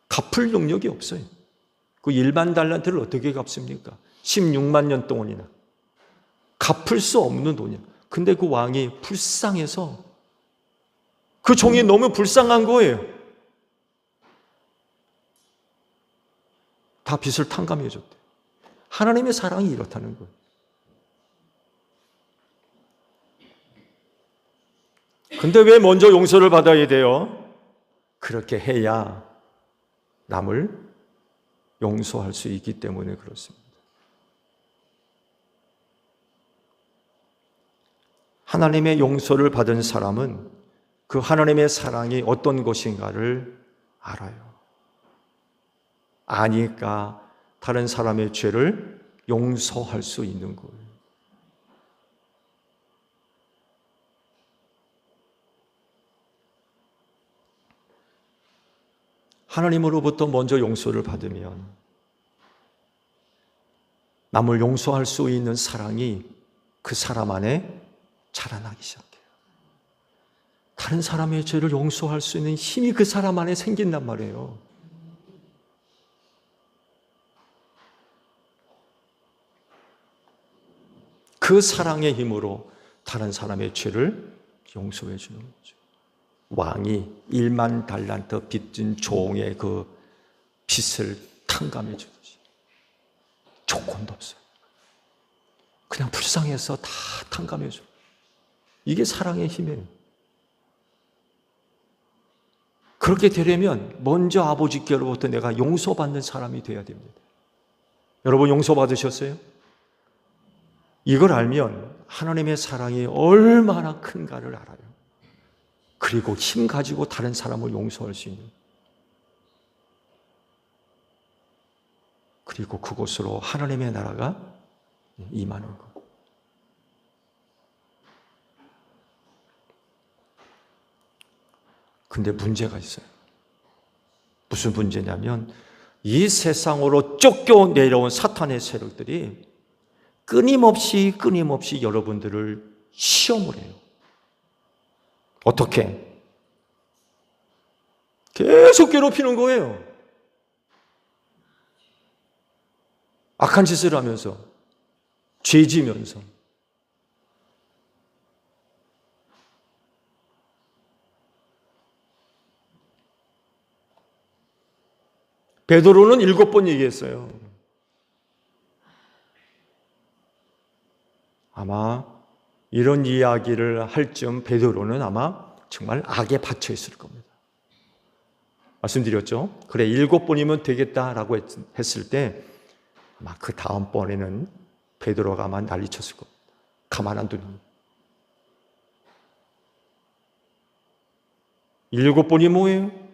갚을 능력이 없어요. 그 1만 달란트를 어떻게 갚습니까? 16만 년 동안이나 갚을 수 없는 돈이야. 근데 그 왕이 불쌍해서, 그 종이 너무 불쌍한 거예요. 다 빚을 탕감해 줬대. 하나님의 사랑이 이렇다는 거예요. 근데 왜 먼저 용서를 받아야 돼요? 그렇게 해야 남을 용서할 수 있기 때문에 그렇습니다. 하나님의 용서를 받은 사람은 그 하나님의 사랑이 어떤 것인가를 알아요. 아니까 다른 사람의 죄를 용서할 수 있는 거예요. 하나님으로부터 먼저 용서를 받으면 남을 용서할 수 있는 사랑이 그 사람 안에 자라나기 시작해요. 다른 사람의 죄를 용서할 수 있는 힘이 그 사람 안에 생긴단 말이에요. 그 사랑의 힘으로 다른 사람의 죄를 용서해 주는 거죠. 왕이 1만 달란트 빚진 종의 그 빚을 탕감해 주듯이 조건도 없어요. 그냥 불쌍해서 다 탕감해 줘. 이게 사랑의 힘이에요. 그렇게 되려면 먼저 아버지께로부터 내가 용서받는 사람이 되어야 됩니다. 여러분 용서받으셨어요? 이걸 알면 하나님의 사랑이 얼마나 큰가를 알아요. 그리고 힘 가지고 다른 사람을 용서할 수 있는, 그리고 그곳으로 하나님의 나라가 임하는 것. 근데 문제가 있어요. 무슨 문제냐면 이 세상으로 쫓겨 내려온 사탄의 세력들이 끊임없이 여러분들을 시험을 해요. 어떻게? 계속 괴롭히는 거예요. 악한 짓을 하면서, 죄 지면서. 베드로는 7번 얘기했어요. 아마 이런 이야기를 할 즈음 베드로는 아마 정말 악에 받쳐 있을 겁니다. 말씀드렸죠? 그래 7번이면 되겠다라고 했을 때 아마 그 다음번에는 베드로가 아마 난리쳤을 겁니다. 가만 안 두는. 7번이 뭐예요?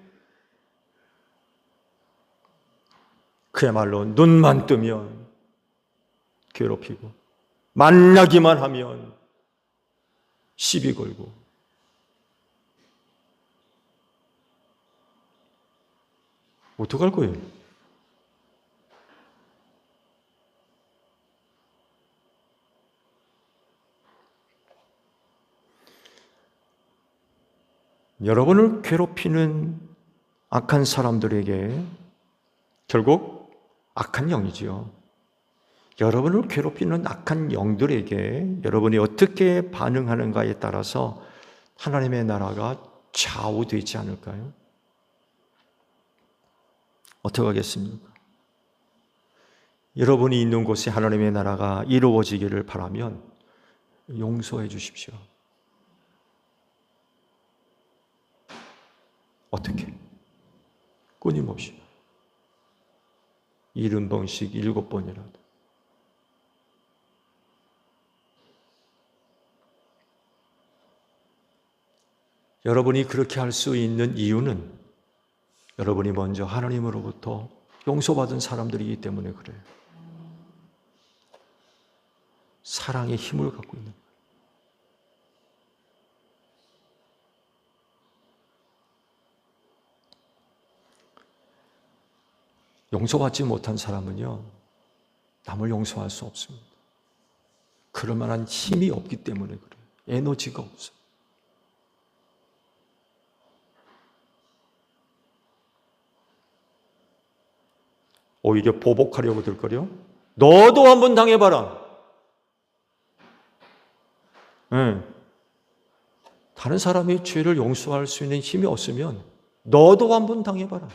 그야말로 눈만 뜨면 괴롭히고 만나기만 하면 시비 걸고. 어떡할 거예요? 여러분을 괴롭히는 악한 사람들에게 결국 악한 영이지요. 여러분을 괴롭히는 악한 영들에게 여러분이 어떻게 반응하는가에 따라서 하나님의 나라가 좌우되지 않을까요? 어떻게 하겠습니까? 여러분이 있는 곳에 하나님의 나라가 이루어지기를 바라면 용서해 주십시오. 어떻게? 끊임없이 70번씩 7번이라도. 여러분이 그렇게 할 수 있는 이유는 여러분이 먼저 하나님으로부터 용서받은 사람들이기 때문에 그래요. 사랑의 힘을 갖고 있는 거예요. 용서받지 못한 사람은요, 남을 용서할 수 없습니다. 그럴 만한 힘이 없기 때문에 그래요. 에너지가 없어요. 오히려 보복하려고 들거려. 너도 한번 당해봐라. 네. 다른 사람의 죄를 용서할 수 있는 힘이 없으면 너도 한번 당해봐라.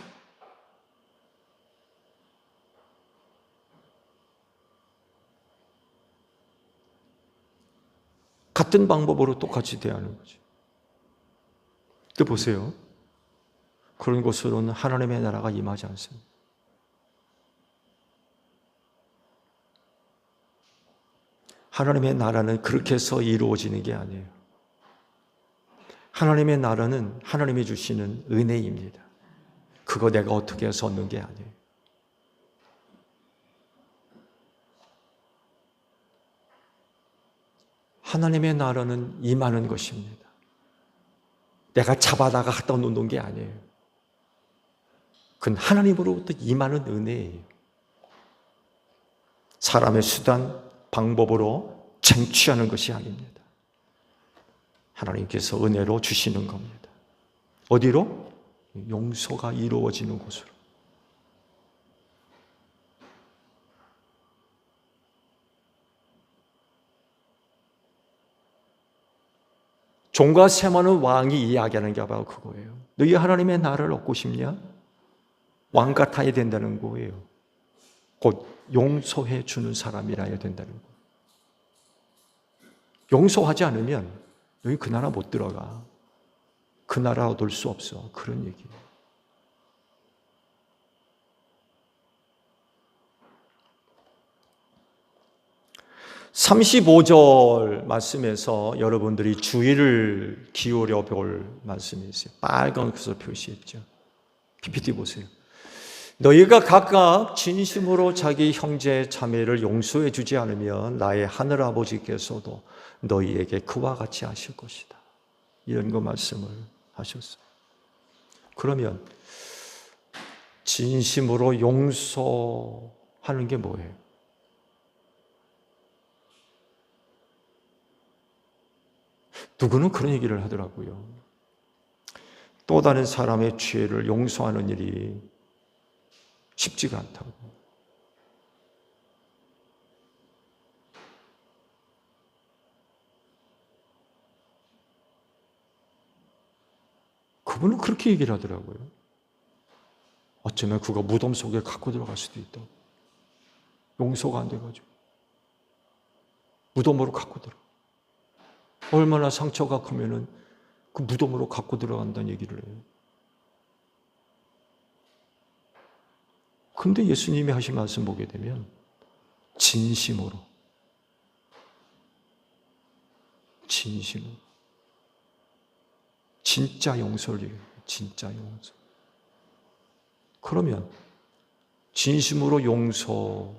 같은 방법으로 똑같이 대하는 거죠. 근데 보세요. 그런 곳으로는 하나님의 나라가 임하지 않습니다. 하나님의 나라는 그렇게 해서 이루어지는 게 아니에요. 하나님의 나라는 하나님이 주시는 은혜입니다. 그거 내가 어떻게 해서 얻는 게 아니에요. 하나님의 나라는 임하는 것입니다. 내가 잡아다가 갖다 놓는 게 아니에요. 그건 하나님으로부터 임하는 은혜예요. 사람의 수단, 방법으로 쟁취하는 것이 아닙니다. 하나님께서 은혜로 주시는 겁니다. 어디로? 용서가 이루어지는 곳으로. 종과 새 많은 왕이 이야기하는 게 바로 그거예요. 너희 하나님의 나라를 얻고 싶냐? 왕 같아야 된다는 거예요. 곧 용서해 주는 사람이라야 된다는 거예요. 용서하지 않으면 너희 그 나라 못 들어가. 그 나라 얻을 수 없어. 그런 얘기예요. (35절) 말씀에서 여러분들이 주의를 기울여 볼 말씀이 있어요. 빨간 것으로 표시했죠. PPT 보세요. 너희가 각각 진심으로 자기 형제 자매를 용서해 주지 않으면 나의 하늘 아버지께서도 너희에게 그와 같이 하실 것이다. 이런 거 말씀을 하셨어요. 그러면 진심으로 용서하는 게 뭐예요? 누구는 그런 얘기를 하더라고요. 또 다른 사람의 죄를 용서하는 일이 쉽지가 않다고. 그분은 그렇게 얘기를 하더라고요. 어쩌면 그가 무덤 속에 갖고 들어갈 수도 있다. 용서가 안 돼가지고 무덤으로 갖고 들어. 얼마나 상처가 크면은 그 무덤으로 갖고 들어간다는 얘기를 해요. 근데 예수님이 하신 말씀 보게 되면 진심으로 진짜 용서를 얘기해요. 진짜 용서. 그러면 진심으로 용서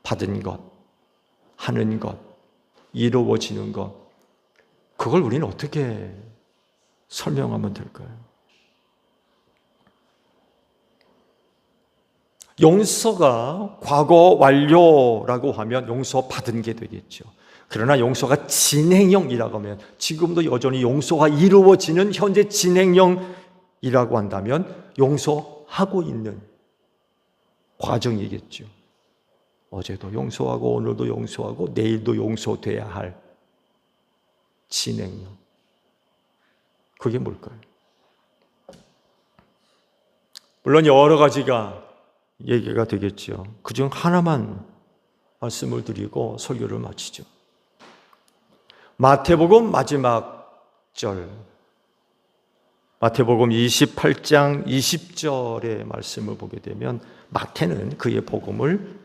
받은 것, 하는 것, 이루어지는 것, 그걸 우리는 어떻게 설명하면 될까요? 용서가 과거 완료라고 하면 용서 받은 게 되겠죠. 그러나 용서가 진행형이라고 하면 지금도 여전히 용서가 이루어지는 현재 진행형이라고 한다면 용서하고 있는 과정이겠죠. 어제도 용서하고 오늘도 용서하고 내일도 용서돼야 할 진행형. 그게 뭘까요? 물론 여러 가지가 얘기가 되겠죠. 그중 하나만 말씀을 드리고 설교를 마치죠. 마태복음 마지막 절, 마태복음 28장 20절의 말씀을 보게 되면 마태는 그의 복음을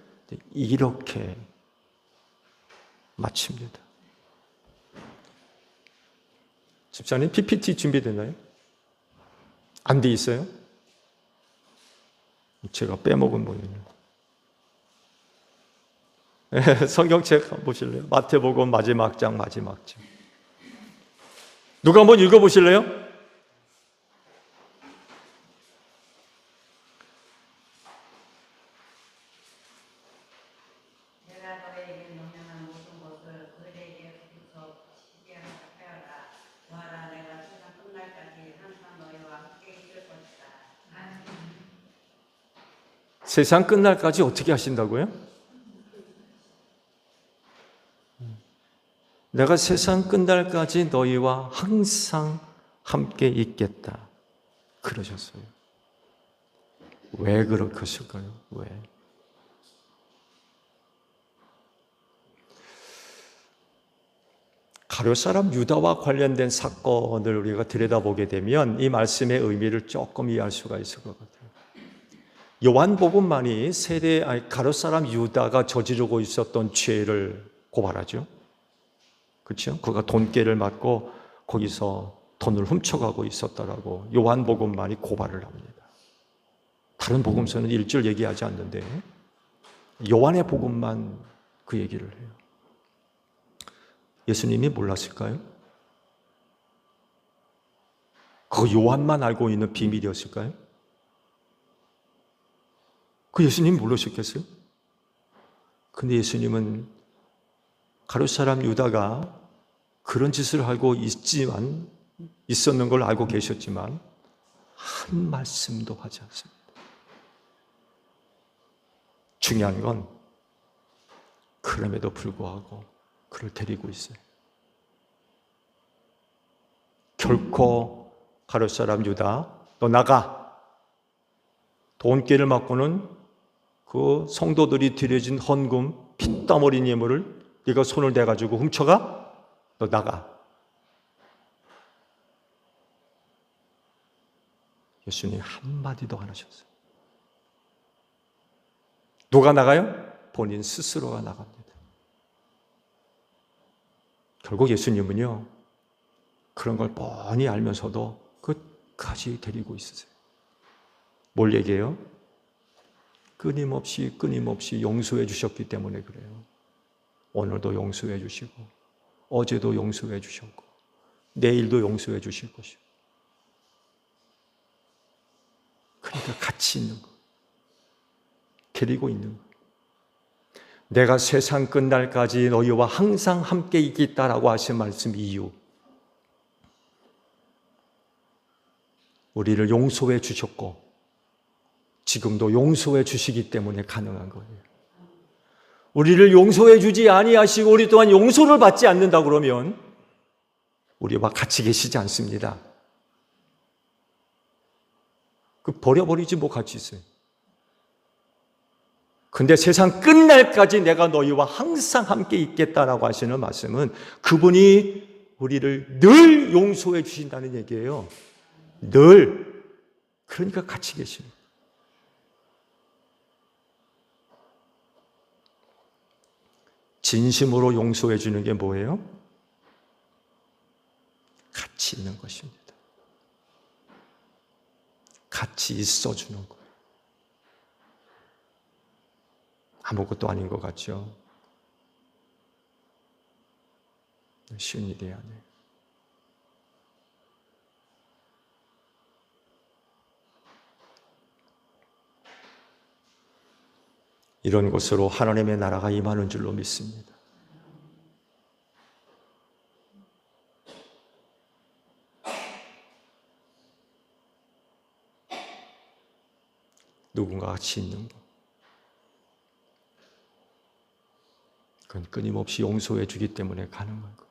이렇게 마칩니다. 집사님 PPT 준비됐나요? 안 돼 있어요? 제가 빼먹은 모양이네요. 성경책 한번 보실래요? 마태복음 마지막 장. 누가 한번 읽어보실래요? 내가 너에게 명령한 모든 것을 그들에게 부서 지게 하여라. 너하라. 내가 세상 끝날까지 항상 너희와 함께 있을 것이다. 세상 끝날까지 어떻게 하신다고요? 내가 세상 끝날까지 너희와 항상 함께 있겠다. 그러셨어요. 왜 그렇게 했을까요? 왜? 가룟 사람 유다와 관련된 사건을 우리가 들여다보게 되면 이 말씀의 의미를 조금 이해할 수가 있을 것 같아요. 요한복음만이 가룟 사람 유다가 저지르고 있었던 죄를 고발하죠. 그렇죠? 그가 돈깨를 맞고 거기서 돈을 훔쳐가고 있었다라고 요한복음만이 고발을 합니다. 다른 복음서는 일절 얘기하지 않는데 요한의 복음만 그 얘기를 해요. 예수님이 몰랐을까요? 그거 요한만 알고 있는 비밀이었을까요? 그 예수님 모르셨겠어요? 근데 예수님은 가룟 사람 유다가 그런 짓을 알고 있었는 걸 알고 계셨지만 한 말씀도 하지 않습니다. 중요한 건 그럼에도 불구하고 그를 데리고 있어요. 결코 가룟 사람 유다, 너 나가. 돈깨를 맞고는 그 성도들이 드려진 헌금, 피땀 어린 예물을 네가 손을 대가지고 훔쳐가? 너 나가. 예수님 한마디도 안 하셨어요. 누가 나가요? 본인 스스로가 나갑니다. 결국 예수님은요, 그런 걸 뻔히 알면서도 끝까지 데리고 있으세요. 뭘 얘기해요? 끊임없이 용서해 주셨기 때문에 그래요. 오늘도 용서해 주시고, 어제도 용서해 주셨고, 내일도 용서해 주실 것이고. 그러니까 같이 있는 거, 데리고 있는 거. 내가 세상 끝날까지 너희와 항상 함께 있겠다라고 하신 말씀 이유. 우리를 용서해 주셨고 지금도 용서해 주시기 때문에 가능한 거예요. 우리를 용서해 주지 아니하시고 우리 또한 용서를 받지 않는다 그러면 우리와 같이 계시지 않습니다. 버려버리지 뭐 같이 있어요. 근데 세상 끝날까지 내가 너희와 항상 함께 있겠다라고 하시는 말씀은 그분이 우리를 늘 용서해 주신다는 얘기예요. 늘. 그러니까 같이 계시는 거예요. 진심으로 용서해 주는 게 뭐예요? 같이 있는 것입니다. 같이 있어 주는 거예요. 아무것도 아닌 것 같죠? 쉬운 일이 아니에요. 이런 곳으로 하나님의 나라가 임하는 줄로 믿습니다. 누군가 같이 있는 것. 그건 끊임없이 용서해 주기 때문에 가능한 것.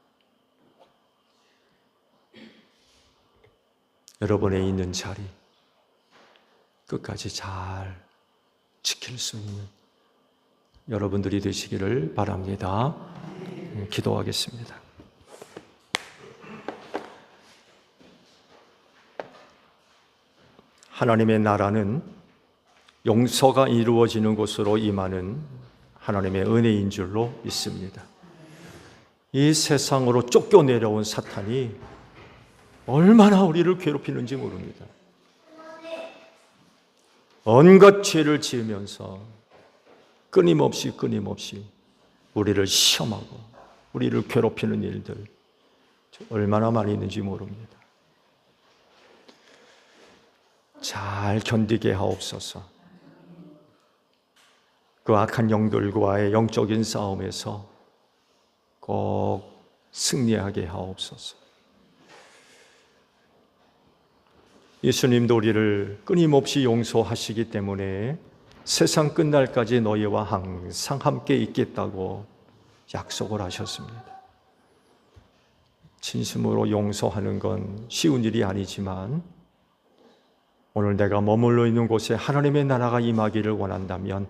여러분의 있는 자리 끝까지 잘 지킬 수 있는 여러분들이 되시기를 바랍니다. 기도하겠습니다. 하나님의 나라는 용서가 이루어지는 곳으로 임하는 하나님의 은혜인 줄로 믿습니다. 이 세상으로 쫓겨내려온 사탄이 얼마나 우리를 괴롭히는지 모릅니다. 온갖 죄를 지으면서 끊임없이 우리를 시험하고 우리를 괴롭히는 일들 얼마나 많이 있는지 모릅니다. 잘 견디게 하옵소서. 그 악한 영들과의 영적인 싸움에서 꼭 승리하게 하옵소서. 예수님도 우리를 끊임없이 용서하시기 때문에 세상 끝날까지 너희와 항상 함께 있겠다고 약속을 하셨습니다. 진심으로 용서하는 건 쉬운 일이 아니지만 오늘 내가 머물러 있는 곳에 하나님의 나라가 임하기를 원한다면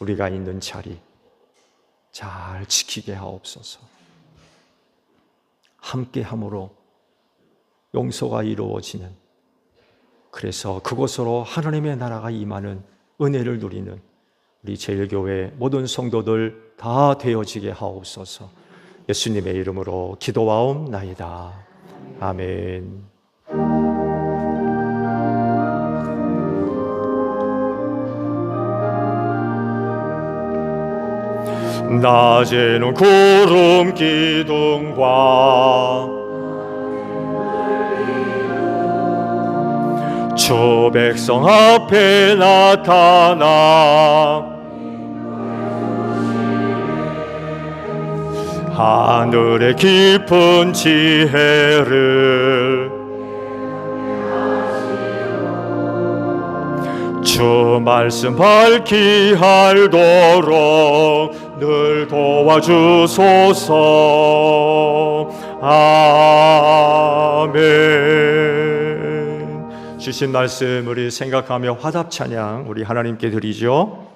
우리가 있는 자리 잘 지키게 하옵소서. 함께함으로 용서가 이루어지는, 그래서 그곳으로 하나님의 나라가 임하는 은혜를 누리는 우리 제일교회 모든 성도들 다 되어지게 하옵소서. 예수님의 이름으로 기도하옵나이다. 아멘. 낮에는 구름 기둥과 주 백성 앞에 나타나 하늘의 깊은 지혜를 주 말씀 밝히 알도록 늘 도와주소서. 아멘. 주신 말씀 우리 생각하며 화답 찬양 우리 하나님께 드리죠.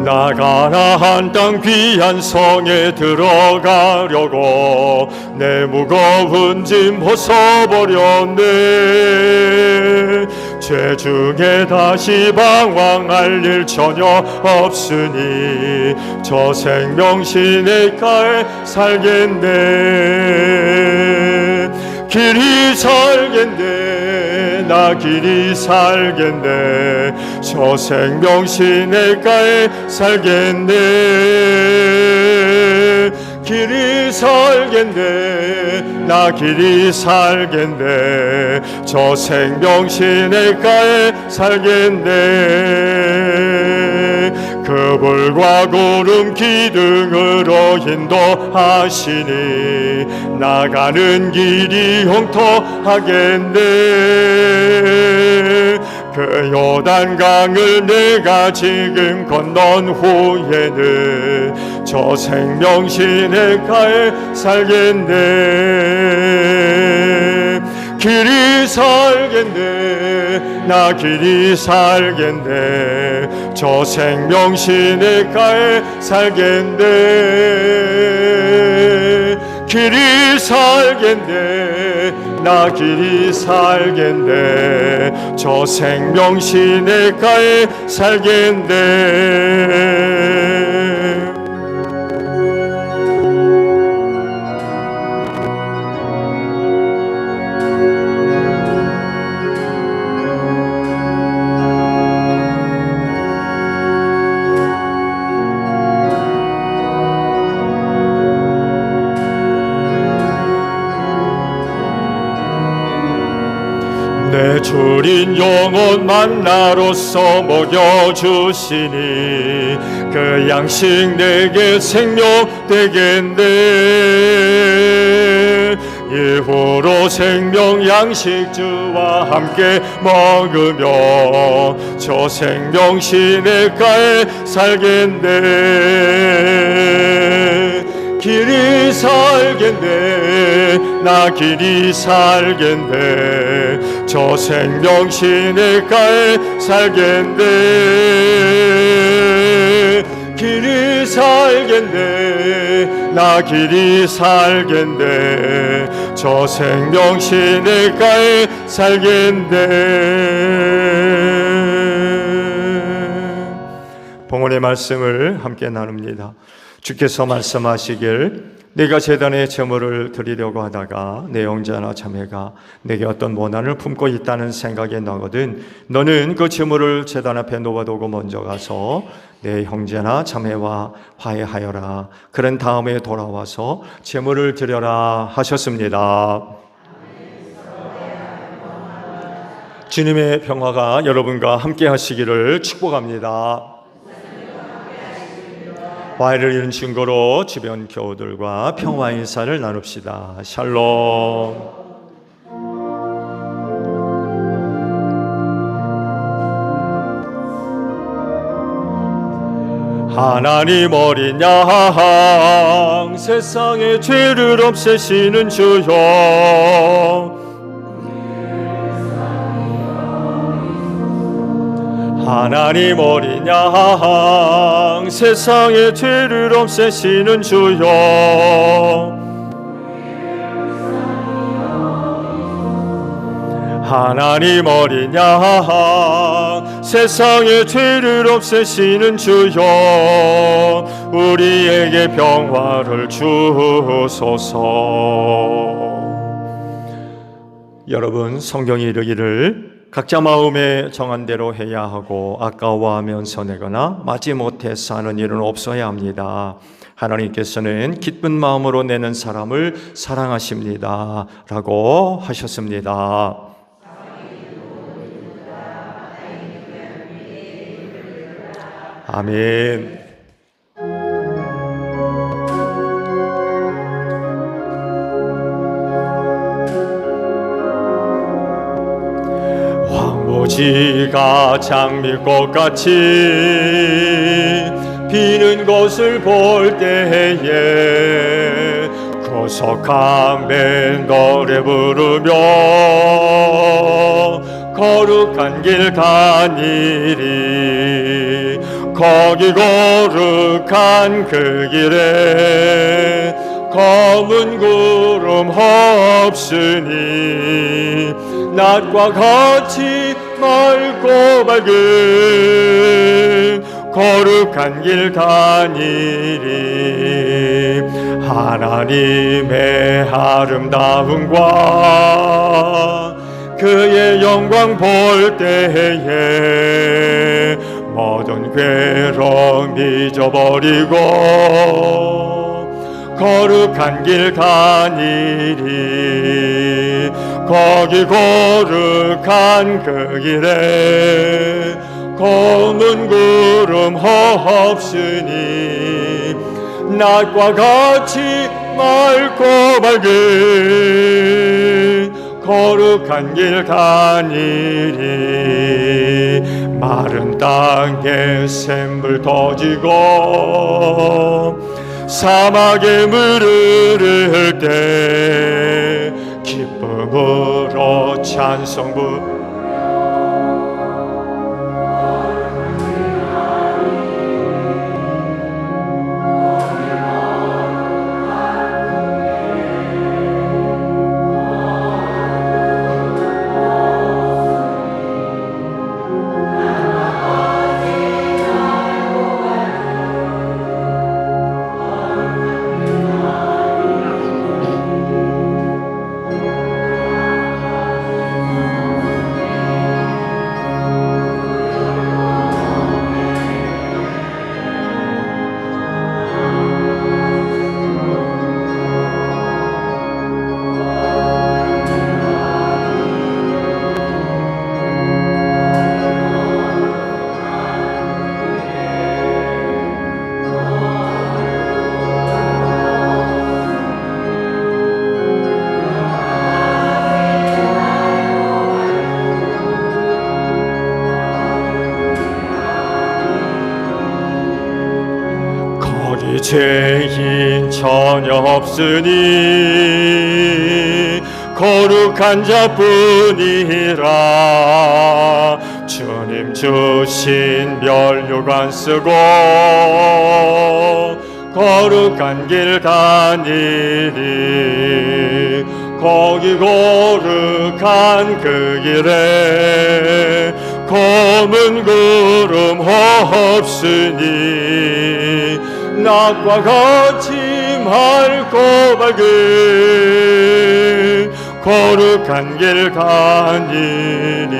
나 가나안 땅 귀한 성에 들어가려고 내 무거운 짐 벗어버렸네. 죄 중에 다시 방황할 일 전혀 없으니 저 생명 시냇가에 살겠네. 길이 살겠네. 나 길이 살겠네. 저 생명 시냇가에 살겠네. 길이 살겠네. 나 길이 살겠네. 저 생명 시냇가에 살겠네. 그 불과 구름 기둥으로 인도하시니 나가는 길이 형통하겠네. 그 요단강을 내가 지금 건넌 후에는 저 생명 시냇가에 살겠네. 길이 살겠네. 나 길이 살겠네. 저 생명 시냇가에 살겠네. 길이 살겠네. 나 길이 살겠네. 저 생명 시냇가에 살겠네. 내 주린 영혼 만나로서 먹여주시니 그 양식 내게 생명 되겠네. 이후로 생명 양식주와 함께 먹으며 저 생명 시냇가에 살겠네. 길이 살겠네. 나 길이 살겠네. 저 생명 시냇가에 살겠네. 길이 살겠네. 나 길이 살겠네. 저 생명 시냇가에 살겠네. 봉헌의 말씀을 함께 나눕니다. 주께서 말씀하시길 내가 제단에 제물을 드리려고 하다가 내 형제나 자매가 내게 어떤 원한을 품고 있다는 생각이 나거든 너는 그 제물을 제단 앞에 놓아두고 먼저 가서 내 형제나 자매와 화해하여라. 그런 다음에 돌아와서 제물을 드려라 하셨습니다. 주님의 평화가 여러분과 함께 하시기를 축복합니다. 화해를 이룬 증거로 주변 교우들과 평화 인사를 나눕시다. 샬롬. 하나님 어린 양 세상의 죄를 없애시는 주여 하나님 어린 양 세상의 죄를 없애시는 주여 하나님 어린 양 세상의 죄를 없애시는 주여 우리에게 평화를 주소서. 여러분 성경이 이르기를 각자 마음에 정한 대로 해야 하고 아까워하면 손해거나 마지못해서 하는 일은 없어야 합니다. 하나님께서는 기쁜 마음으로 내는 사람을 사랑하십니다 라고 하셨습니다. 아멘. 황무지가 장미꽃같이 피는 것을 볼 때에 구석함에 노래 부르며 거룩한 길 가니리. 거기 거룩한 그 길에 검은 구름 없으니 낮과 같이 맑고 밝은 거룩한 길 가니리. 하나님의 아름다움과 그의 영광 볼 때에 모든 괴로움 잊어버리고 거룩한 길 가니리. 거기 거룩한 그 길에 검은 구름 없으니 낮과 같이 맑고 밝은 거룩한 길 가니리. 마른 땅에 샘물 터지고 사막에 물을 흐를 때 기쁨으로 찬송 부르. 죄인 전혀 없으니 거룩한 자뿐이라. 주님 주신 면류관 쓰고 거룩한 길 가니리. 거기 거룩한 그 길에 검은 구름 없으니 낮과 같이 맑고 밝은 거룩한 길 가니리.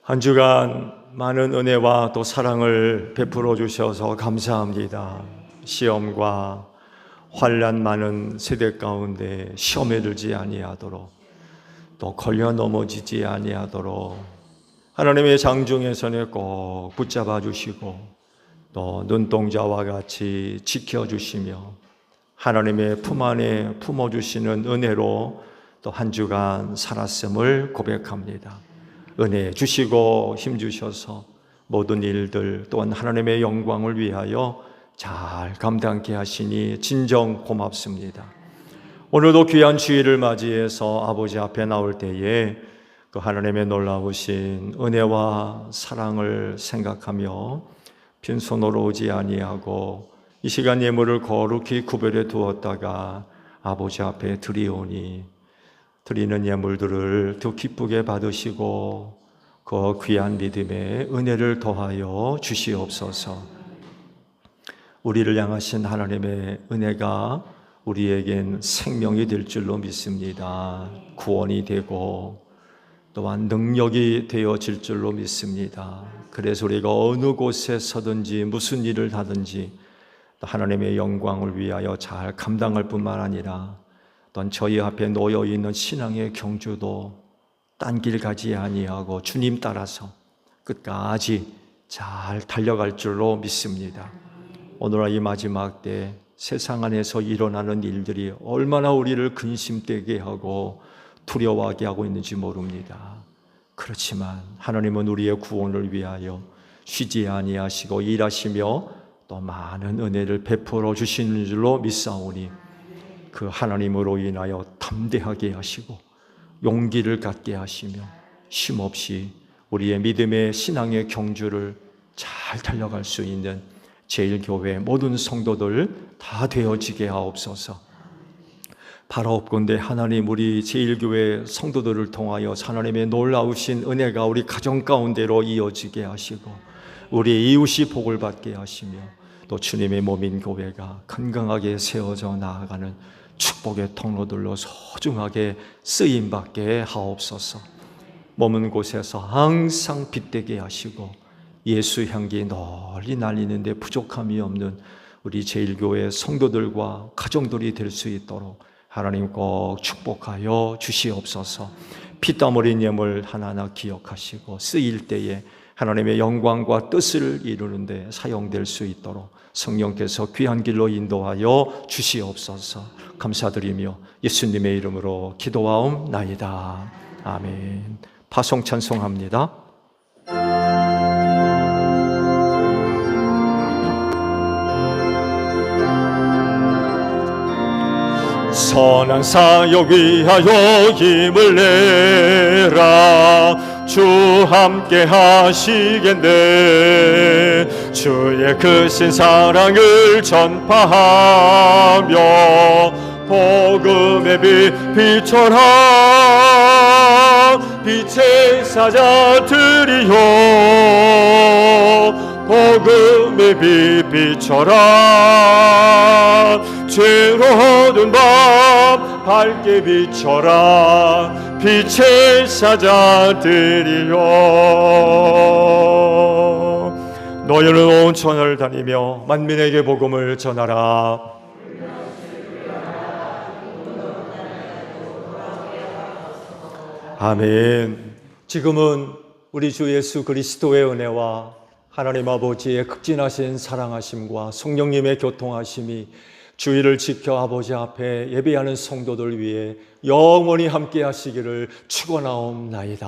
한 주간 많은 은혜와 또 사랑을 베풀어 주셔서 감사합니다. 시험과 환난 많은 세대 가운데 시험에 들지 아니하도록 또 걸려 넘어지지 아니하도록 하나님의 장중의 손에 꼭 붙잡아 주시고 또 눈동자와 같이 지켜주시며 하나님의 품 안에 품어주시는 은혜로 또 한 주간 살았음을 고백합니다. 은혜 주시고 힘 주셔서 모든 일들 또한 하나님의 영광을 위하여 잘 감당케 하시니 진정 고맙습니다. 오늘도 귀한 주일을 맞이해서 아버지 앞에 나올 때에 그 하나님의 놀라우신 은혜와 사랑을 생각하며 빈손으로 오지 아니하고 이 시간 예물을 거룩히 구별해 두었다가 아버지 앞에 드리오니 드리는 예물들을 더 기쁘게 받으시고 그 귀한 믿음에 은혜를 더하여 주시옵소서. 우리를 향하신 하나님의 은혜가 우리에겐 생명이 될 줄로 믿습니다. 구원이 되고 또한 능력이 되어질 줄로 믿습니다. 그래서 우리가 어느 곳에 서든지 무슨 일을 하든지 하나님의 영광을 위하여 잘 감당할 뿐만 아니라 또한 저희 앞에 놓여 있는 신앙의 경주도 딴 길 가지 아니하고 주님 따라서 끝까지 잘 달려갈 줄로 믿습니다. 오늘날 이 마지막 때 세상 안에서 일어나는 일들이 얼마나 우리를 근심되게 하고 두려워하게 하고 있는지 모릅니다. 그렇지만 하나님은 우리의 구원을 위하여 쉬지 아니하시고 일하시며 또 많은 은혜를 베풀어 주시는 줄로 믿사오니 그 하나님으로 인하여 담대하게 하시고 용기를 갖게 하시며 쉼없이 우리의 믿음의 신앙의 경주를 잘 달려갈 수 있는 제1교회 모든 성도들 다 되어지게 하옵소서. 바라옵건대 하나님, 우리 제1교회 성도들을 통하여 하나님의 놀라우신 은혜가 우리 가정 가운데로 이어지게 하시고 우리 이웃이 복을 받게 하시며 또 주님의 몸인 교회가 건강하게 세워져 나아가는 축복의 통로들로 소중하게 쓰임받게 하옵소서. 머문 곳에서 항상 빛되게 하시고 예수 향기 널리 날리는데 부족함이 없는 우리 제1교회 성도들과 가정들이 될 수 있도록 하나님 꼭 축복하여 주시옵소서. 피땀 흘린 예물 하나하나 기억하시고 쓰일 때에 하나님의 영광과 뜻을 이루는데 사용될 수 있도록 성령께서 귀한 길로 인도하여 주시옵소서. 감사드리며 예수님의 이름으로 기도하옵나이다. 아멘. 파송 찬송합니다. 선한 사역 위하여 힘을 내라. 주 함께 하시겠네. 주의 크신 사랑을 전파하며 복음의 빛 비춰라. 빛의 사자들이여 복음의 빛 비춰라. 죄로 어두운 밤 밝게 비춰라. 빛의 사자들이여 너희는 온 천을 다니며 만민에게 복음을 전하라. 아멘. 지금은 우리 주 예수 그리스도의 은혜와 하나님 아버지의 극진하신 사랑하심과 성령님의 교통하심이 주의를 지켜 아버지 앞에 예배하는 성도들 위해 영원히 함께 하시기를 축원하옵나이다.